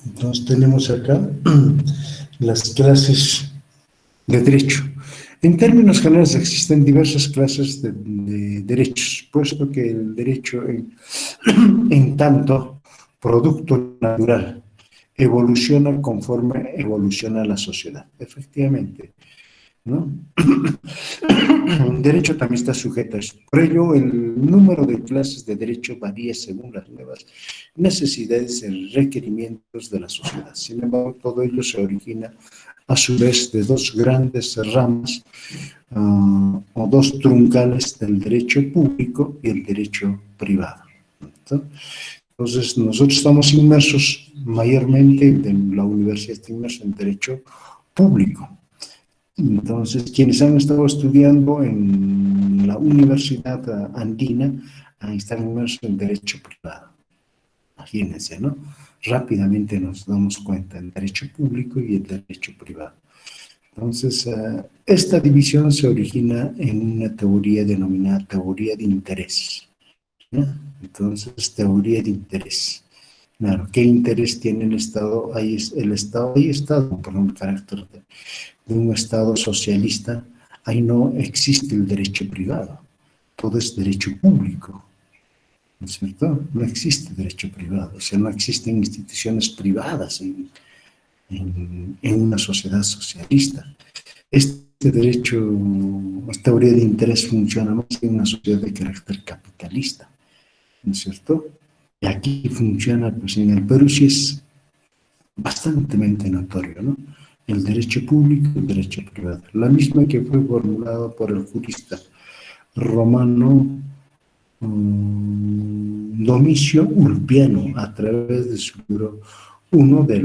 Entonces tenemos acá las clases de derecho. En términos generales existen diversas clases de derechos, puesto que el derecho en tanto producto natural evoluciona conforme evoluciona la sociedad. Efectivamente, ¿no? El derecho también está sujeto a eso. Por ello, el número de clases de derecho varía según las nuevas necesidades y requerimientos de la sociedad. Sin embargo, todo ello se origina a su vez de dos grandes ramas o dos truncales del derecho público y el derecho privado. Entonces, nosotros estamos inmersos mayormente, la universidad está inmersa en derecho público. Entonces, quienes han estado estudiando en la Universidad Andina están inmersos en derecho privado. Imagínense, ¿no? Rápidamente nos damos cuenta del derecho público y el derecho privado. Entonces, esta división se origina en una teoría denominada teoría de interés, ¿no? Entonces, teoría de interés. Claro, ¿qué interés tiene el Estado? El Estado, hay Estado, por un carácter de un Estado socialista, ahí no existe el derecho privado, todo es derecho público, ¿no es cierto? No existe derecho privado, o sea, no existen instituciones privadas en una sociedad socialista. Este derecho, esta teoría de interés funciona más en una sociedad de carácter capitalista, ¿no es cierto? Y aquí funciona, pues en el Perú sí es bastante notorio, ¿no? El derecho público y el derecho privado. La misma que fue formulada por el jurista romano Domicio Ulpiano a través de su libro Uno de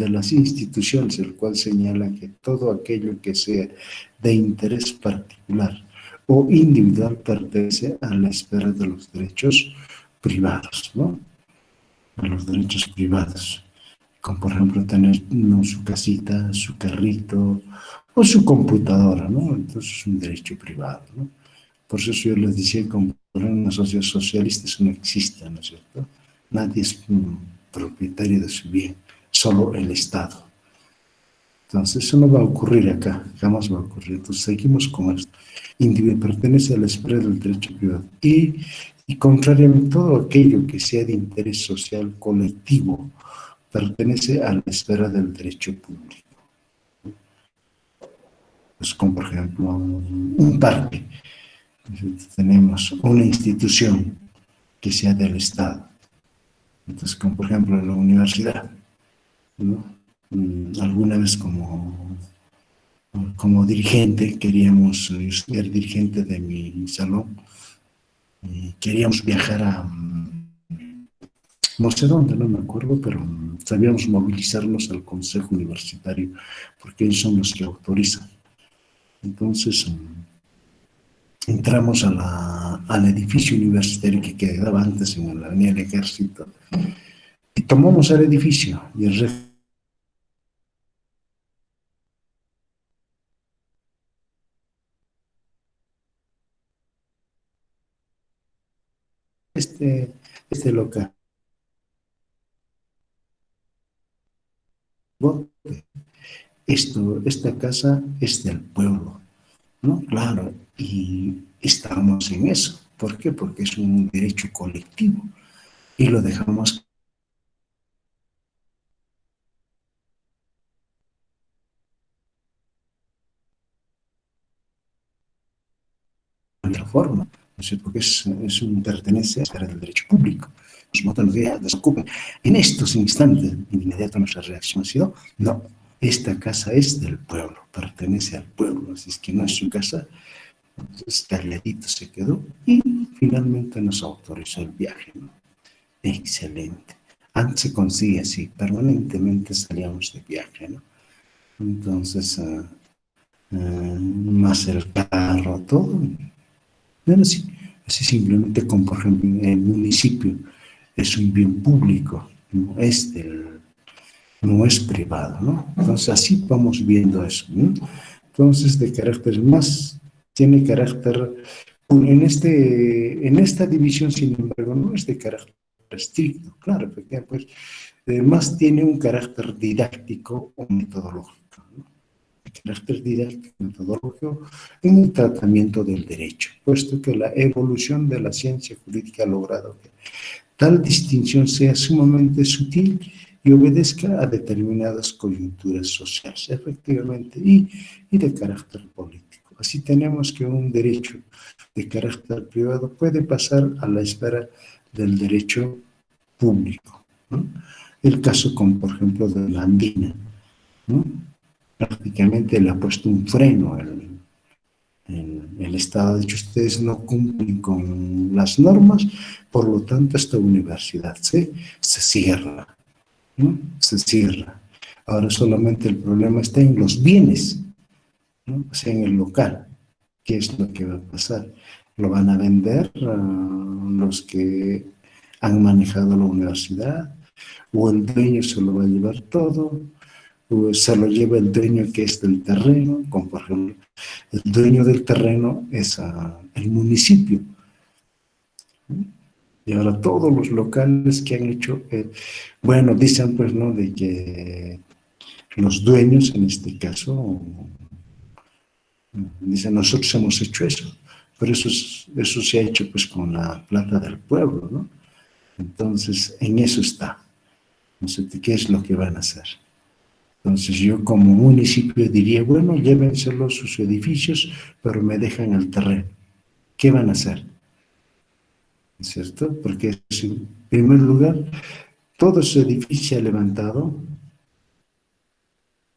las instituciones, el cual señala que todo aquello que sea de interés particular o individual pertenece a la esfera de los derechos privados, ¿no? A los derechos privados, como por ejemplo tener su casita, su carrito o su computadora, ¿no? Entonces es un derecho privado, ¿no? Por eso yo les decía que en una sociedad socialista eso no existe, ¿no es cierto? Nadie es propietario de su bien, solo el Estado. Entonces eso no va a ocurrir acá, jamás va a ocurrir. Entonces seguimos con esto. Individuo pertenece a la esfera del derecho privado y contrariamente todo aquello que sea de interés social colectivo pertenece a la esfera del derecho público. Pues como por ejemplo un parque, tenemos una institución que sea del Estado. Entonces como por ejemplo la universidad, ¿no? Alguna vez como dirigente queríamos, yo ser dirigente de mi salón, queríamos viajar a no sé dónde, no me acuerdo, pero sabíamos movilizarnos al Consejo Universitario, porque ellos son los que autorizan. Entonces, entramos al edificio universitario que quedaba antes en la Avenida del Ejército, y tomamos el edificio, y este local, esta casa es del pueblo, ¿no? Claro, y estamos en eso. ¿Por qué? Porque es un derecho colectivo y lo dejamos de otra forma, ¿no es cierto? Porque pertenece a la esfera del derecho público. Los votos ya desocupan. En estos instantes, de inmediato nuestra reacción ha sido, no, esta casa es del pueblo, pertenece al pueblo, así es que no es su casa. Entonces, calladito se quedó y finalmente nos autorizó el viaje, ¿no? Excelente. Antes se consigue así, permanentemente salíamos de viaje, ¿no? Entonces, más el carro, todo. Bueno, así simplemente como por ejemplo en el municipio es un bien público, no es privado, ¿no? Entonces así vamos viendo eso, ¿no? Entonces de carácter más, tiene carácter, en esta división sin embargo no es de carácter estricto, claro, porque pues más tiene un carácter didáctico o metodológico, ¿no? Carácter didáctico metodológico en el tratamiento del derecho, puesto que la evolución de la ciencia jurídica ha logrado que tal distinción sea sumamente sutil y obedezca a determinadas coyunturas sociales, efectivamente, y de carácter político. Así tenemos que un derecho de carácter privado puede pasar a la esfera del derecho público, ¿no? El caso con, por ejemplo, de la Andina, ¿no? Prácticamente le ha puesto un freno. El Estado ha dicho, ustedes no cumplen con las normas, por lo tanto esta universidad se cierra, ¿no? Se cierra. Ahora solamente el problema está en los bienes, ¿no? O sea, en el local. ¿Qué es lo que va a pasar? ¿Lo van a vender los que han manejado la universidad? ¿O el dueño se lo va a llevar todo? ¿O se lo lleva el dueño que es del terreno? Como por ejemplo, el dueño del terreno es el municipio. Y ahora todos los locales que han hecho, bueno, dicen pues, ¿no?, de que los dueños, en este caso, dicen, nosotros hemos hecho eso, pero eso se ha hecho pues con la plata del pueblo, ¿no? Entonces, en eso está. Entonces, ¿qué es lo que van a hacer? Entonces, yo como municipio diría, bueno, llévenselo sus edificios, pero me dejan el terreno. ¿Qué van a hacer? ¿Cierto? Porque en primer lugar, todo ese edificio se ha levantado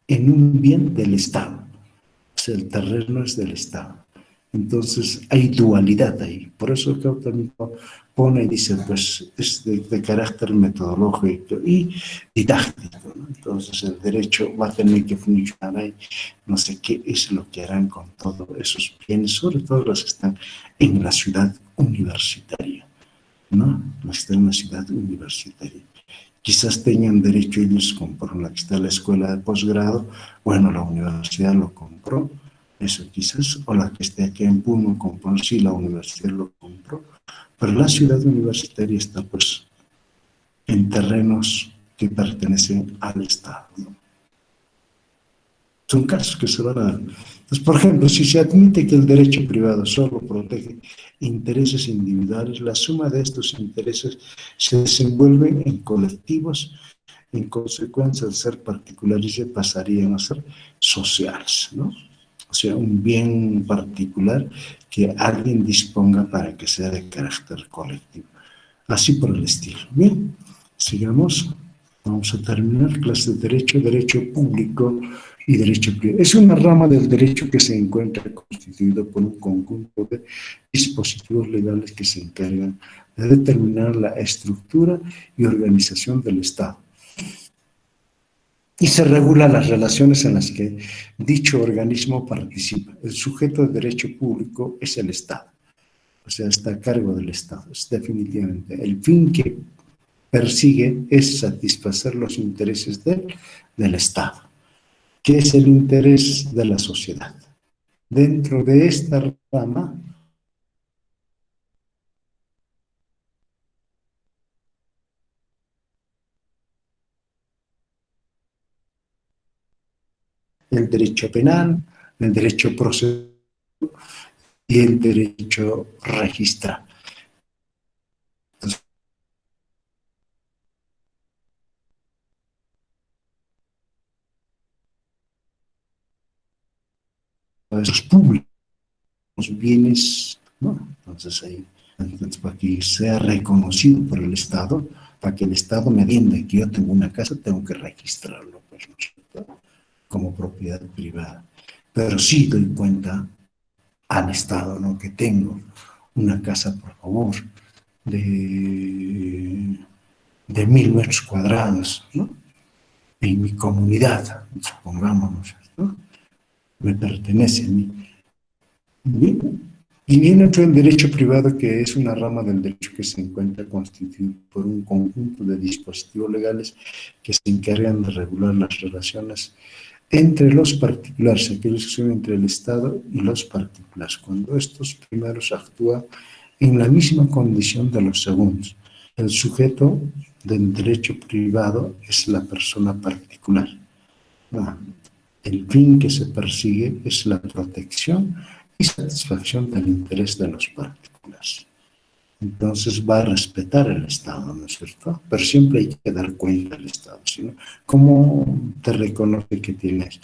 en un bien del Estado. O sea, el terreno es del Estado. Entonces, hay dualidad ahí. Por eso el también pone y dice, pues, es de carácter metodológico y didáctico, ¿no? Entonces, el derecho va a tener que funcionar ahí. No sé qué es lo que harán con todos esos bienes, sobre todo los que están en la ciudad universitaria, ¿no? Los que están en la ciudad universitaria. Quizás tengan derecho ellos, como por la que está la escuela de posgrado, bueno, la universidad lo compró, eso quizás, o la que esté aquí en Puno compró, sí, la universidad lo compró, pero la ciudad universitaria está pues en terrenos que pertenecen al Estado, ¿no? Son casos que se van a dar. Entonces, por ejemplo, si se admite que el derecho privado solo protege intereses individuales, la suma de estos intereses se desenvuelven en colectivos, en consecuencia de ser particulares ya pasarían a ser sociales, ¿no? O sea, un bien particular que alguien disponga para que sea de carácter colectivo. Así por el estilo. Bien, sigamos. Vamos a terminar clase de derecho público y derecho privado. Es una rama del derecho que se encuentra constituido por un conjunto de dispositivos legales que se encargan de determinar la estructura y organización del Estado. Y se regula las relaciones en las que dicho organismo participa. El sujeto de derecho público es el Estado. O sea, está a cargo del Estado. Es definitivamente el fin que persigue es satisfacer los intereses del Estado. ¿Qué es el interés de la sociedad? Dentro de esta rama, el derecho penal, el derecho procesal y el derecho registral. Esos públicos, bienes, ¿no? Entonces, ahí, para que sea reconocido por el Estado, para que el Estado me entienda que yo tengo una casa, tengo que registrarlo, pues, ¿no? Como propiedad privada. Pero sí doy cuenta al Estado, ¿no?, que tengo una casa, por favor, de 1000 metros cuadrados, ¿no?, en mi comunidad, supongámonos, ¿no?, me pertenece a mí. Bien. Y viene otro el derecho privado, que es una rama del derecho que se encuentra constituido por un conjunto de dispositivos legales que se encargan de regular las relaciones entre los particulares, aquellos que son entre el Estado y los particulares, cuando estos primeros actúan en la misma condición de los segundos. El sujeto del derecho privado es la persona particular. El fin que se persigue es la protección y satisfacción del interés de los particulares. Entonces va a respetar el Estado, ¿no es cierto? Pero siempre hay que dar cuenta al Estado, ¿sí? ¿Cómo te reconoce que tienes,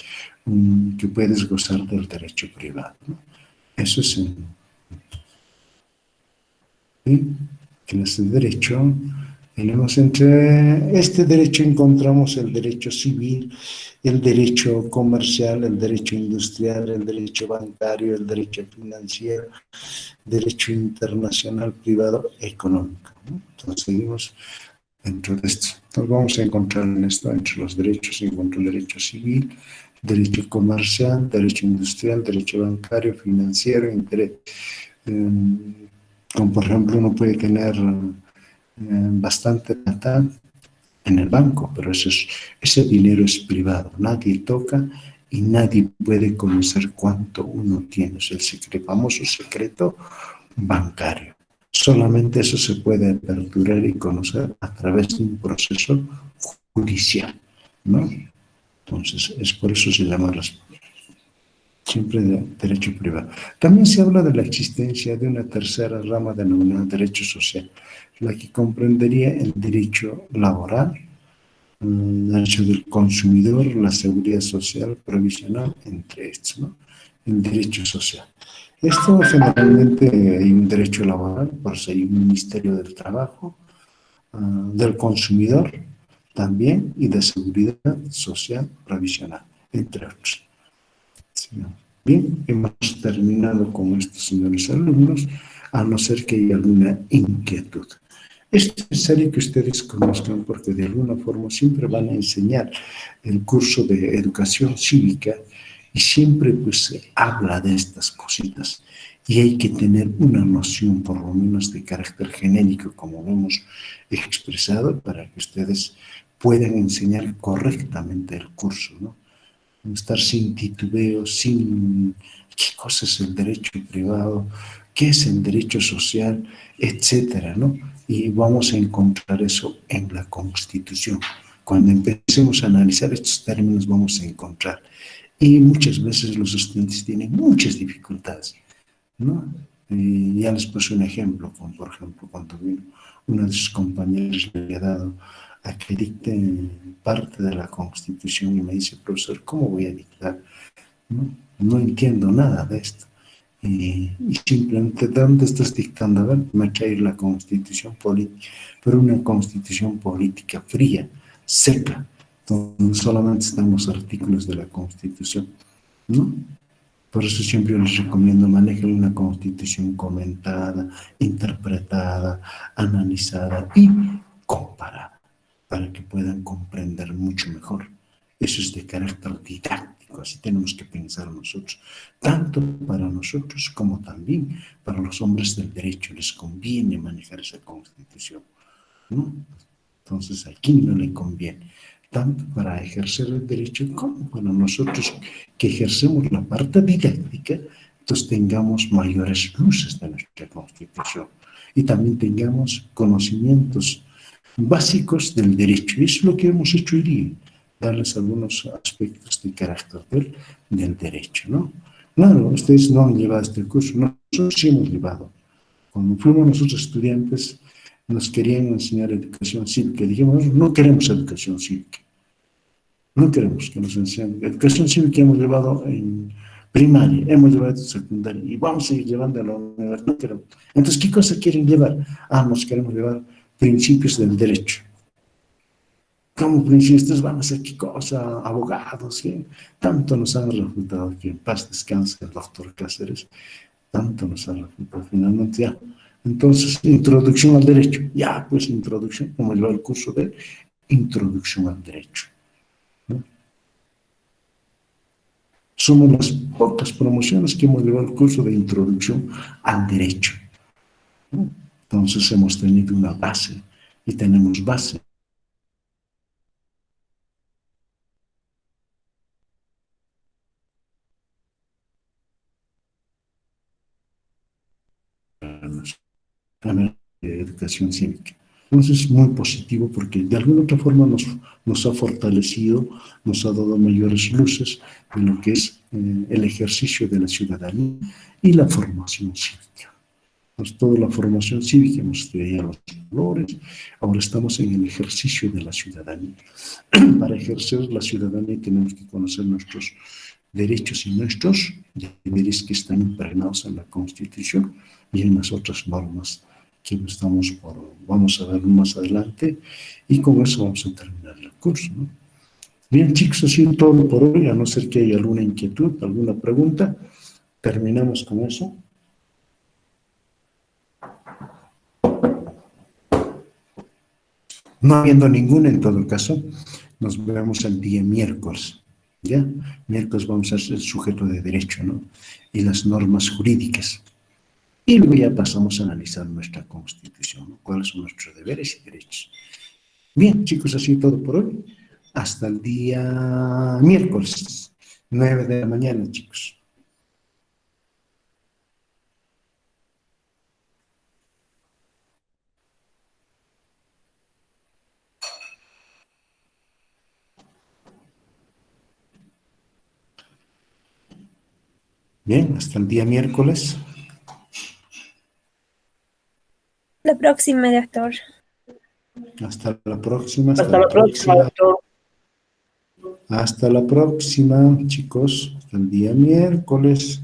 que puedes gozar del derecho privado, ¿no? Eso es en clase de derecho Tenemos entre este derecho encontramos el derecho civil, el derecho comercial, el derecho industrial, el derecho bancario, el derecho financiero, derecho internacional, privado, económico, ¿no? Entonces seguimos dentro de esto. Entonces vamos a encontrar en esto, entre los derechos, encuentro el derecho civil, derecho comercial, derecho industrial, derecho bancario, financiero, interés. Como por ejemplo uno puede tener bastante plata en el banco, pero ese dinero es privado, nadie toca y nadie puede conocer cuánto uno tiene, es el famoso secreto bancario. Solamente eso se puede aperturar y conocer a través de un proceso judicial, ¿no? Entonces, es por eso se llama siempre de derecho privado. También se habla de la existencia de una tercera rama denominada derecho social, la que comprendería el derecho laboral, el derecho del consumidor, la seguridad social, provisional, entre estos, ¿no? El derecho social. Esto generalmente hay un derecho laboral, por eso hay un Ministerio del Trabajo, del consumidor también y de seguridad social provisional, entre otros. Bien, hemos terminado con estos señores alumnos, a no ser que haya alguna inquietud. Es necesario que ustedes conozcan porque de alguna forma siempre van a enseñar el curso de educación cívica y siempre pues se habla de estas cositas y hay que tener una noción por lo menos de carácter genérico como lo hemos expresado para que ustedes puedan enseñar correctamente el curso, ¿no? Estar sin titubeo, sin qué cosa es el derecho privado, qué es el derecho social, etcétera, ¿no? Y vamos a encontrar eso en la Constitución. Cuando empecemos a analizar estos términos vamos a encontrar. Y muchas veces los estudiantes tienen muchas dificultades, ¿no? Y ya les puse un ejemplo, como por ejemplo cuando vino uno de sus compañeros le había dado a que dicte parte de la Constitución y me dice, profesor, ¿cómo voy a dictar? No entiendo nada de esto. Y simplemente, ¿de dónde estás dictando? A ver, me trae la Constitución política, pero una Constitución política fría, seca, donde solamente están los artículos de la Constitución, ¿no? Por eso siempre les recomiendo manejen una Constitución comentada, interpretada, analizada y comparada, para que puedan comprender mucho mejor. Eso es de carácter didáctico, así tenemos que pensar nosotros, tanto para nosotros como también para los hombres del derecho, les conviene manejar esa Constitución, ¿no? Entonces, ¿a quién no le conviene? Tanto para ejercer el derecho como para nosotros que ejercemos la parte didáctica, entonces tengamos mayores luces de nuestra Constitución y también tengamos conocimientos básicos del derecho. Y eso es lo que hemos hecho hoy día, darles algunos aspectos de carácter del derecho, ¿no? Claro, ustedes no han llevado este curso, nosotros sí hemos llevado. Cuando fuimos nosotros estudiantes, nos querían enseñar educación cívica. Dijimos, no queremos educación cívica. No queremos que nos enseñen. Educación cívica hemos llevado en primaria, hemos llevado en secundaria y vamos a seguir llevando a la universidad. No queremos. Entonces, ¿qué cosa quieren llevar? Nos queremos llevar principios del derecho. ¿Cómo principios? Van a ser qué cosa, abogados, ¿sí? Tanto nos han resultado que en paz descanse el doctor Cáceres, tanto nos han resultado finalmente ya. Entonces, introducción al derecho. Ya, pues introducción, hemos llevado el curso de introducción al derecho, ¿no? Somos las pocas promociones que hemos llevado el curso de introducción al derecho, ¿no? Entonces hemos tenido una base y tenemos base. De educación cívica. Entonces es muy positivo porque de alguna otra forma nos ha fortalecido, nos ha dado mayores luces en lo que es el ejercicio de la ciudadanía y la formación cívica. Pues toda la formación cívica, hemos estudiado los valores, ahora estamos en el ejercicio de la ciudadanía. Para ejercer la ciudadanía tenemos que conocer nuestros derechos y nuestros deberes que están impregnados en la Constitución y en las otras normas que vamos a ver más adelante, y con eso vamos a terminar el curso, ¿no? Bien, chicos, ha sido todo por hoy, a no ser que haya alguna inquietud, alguna pregunta. Terminamos con eso. No habiendo ninguna, en todo caso, nos vemos el día miércoles, ¿ya? Miércoles vamos a ser el sujeto de derecho, ¿no? Y las normas jurídicas. Y luego ya pasamos a analizar nuestra Constitución, ¿no? Cuáles son nuestros deberes y derechos. Bien, chicos, ha sido todo por hoy. Hasta el día miércoles, 9 de la mañana, chicos. Bien, hasta el día miércoles. La próxima, doctor. Hasta la próxima. Hasta la próxima, doctor. Hasta la próxima, chicos. Hasta el día miércoles.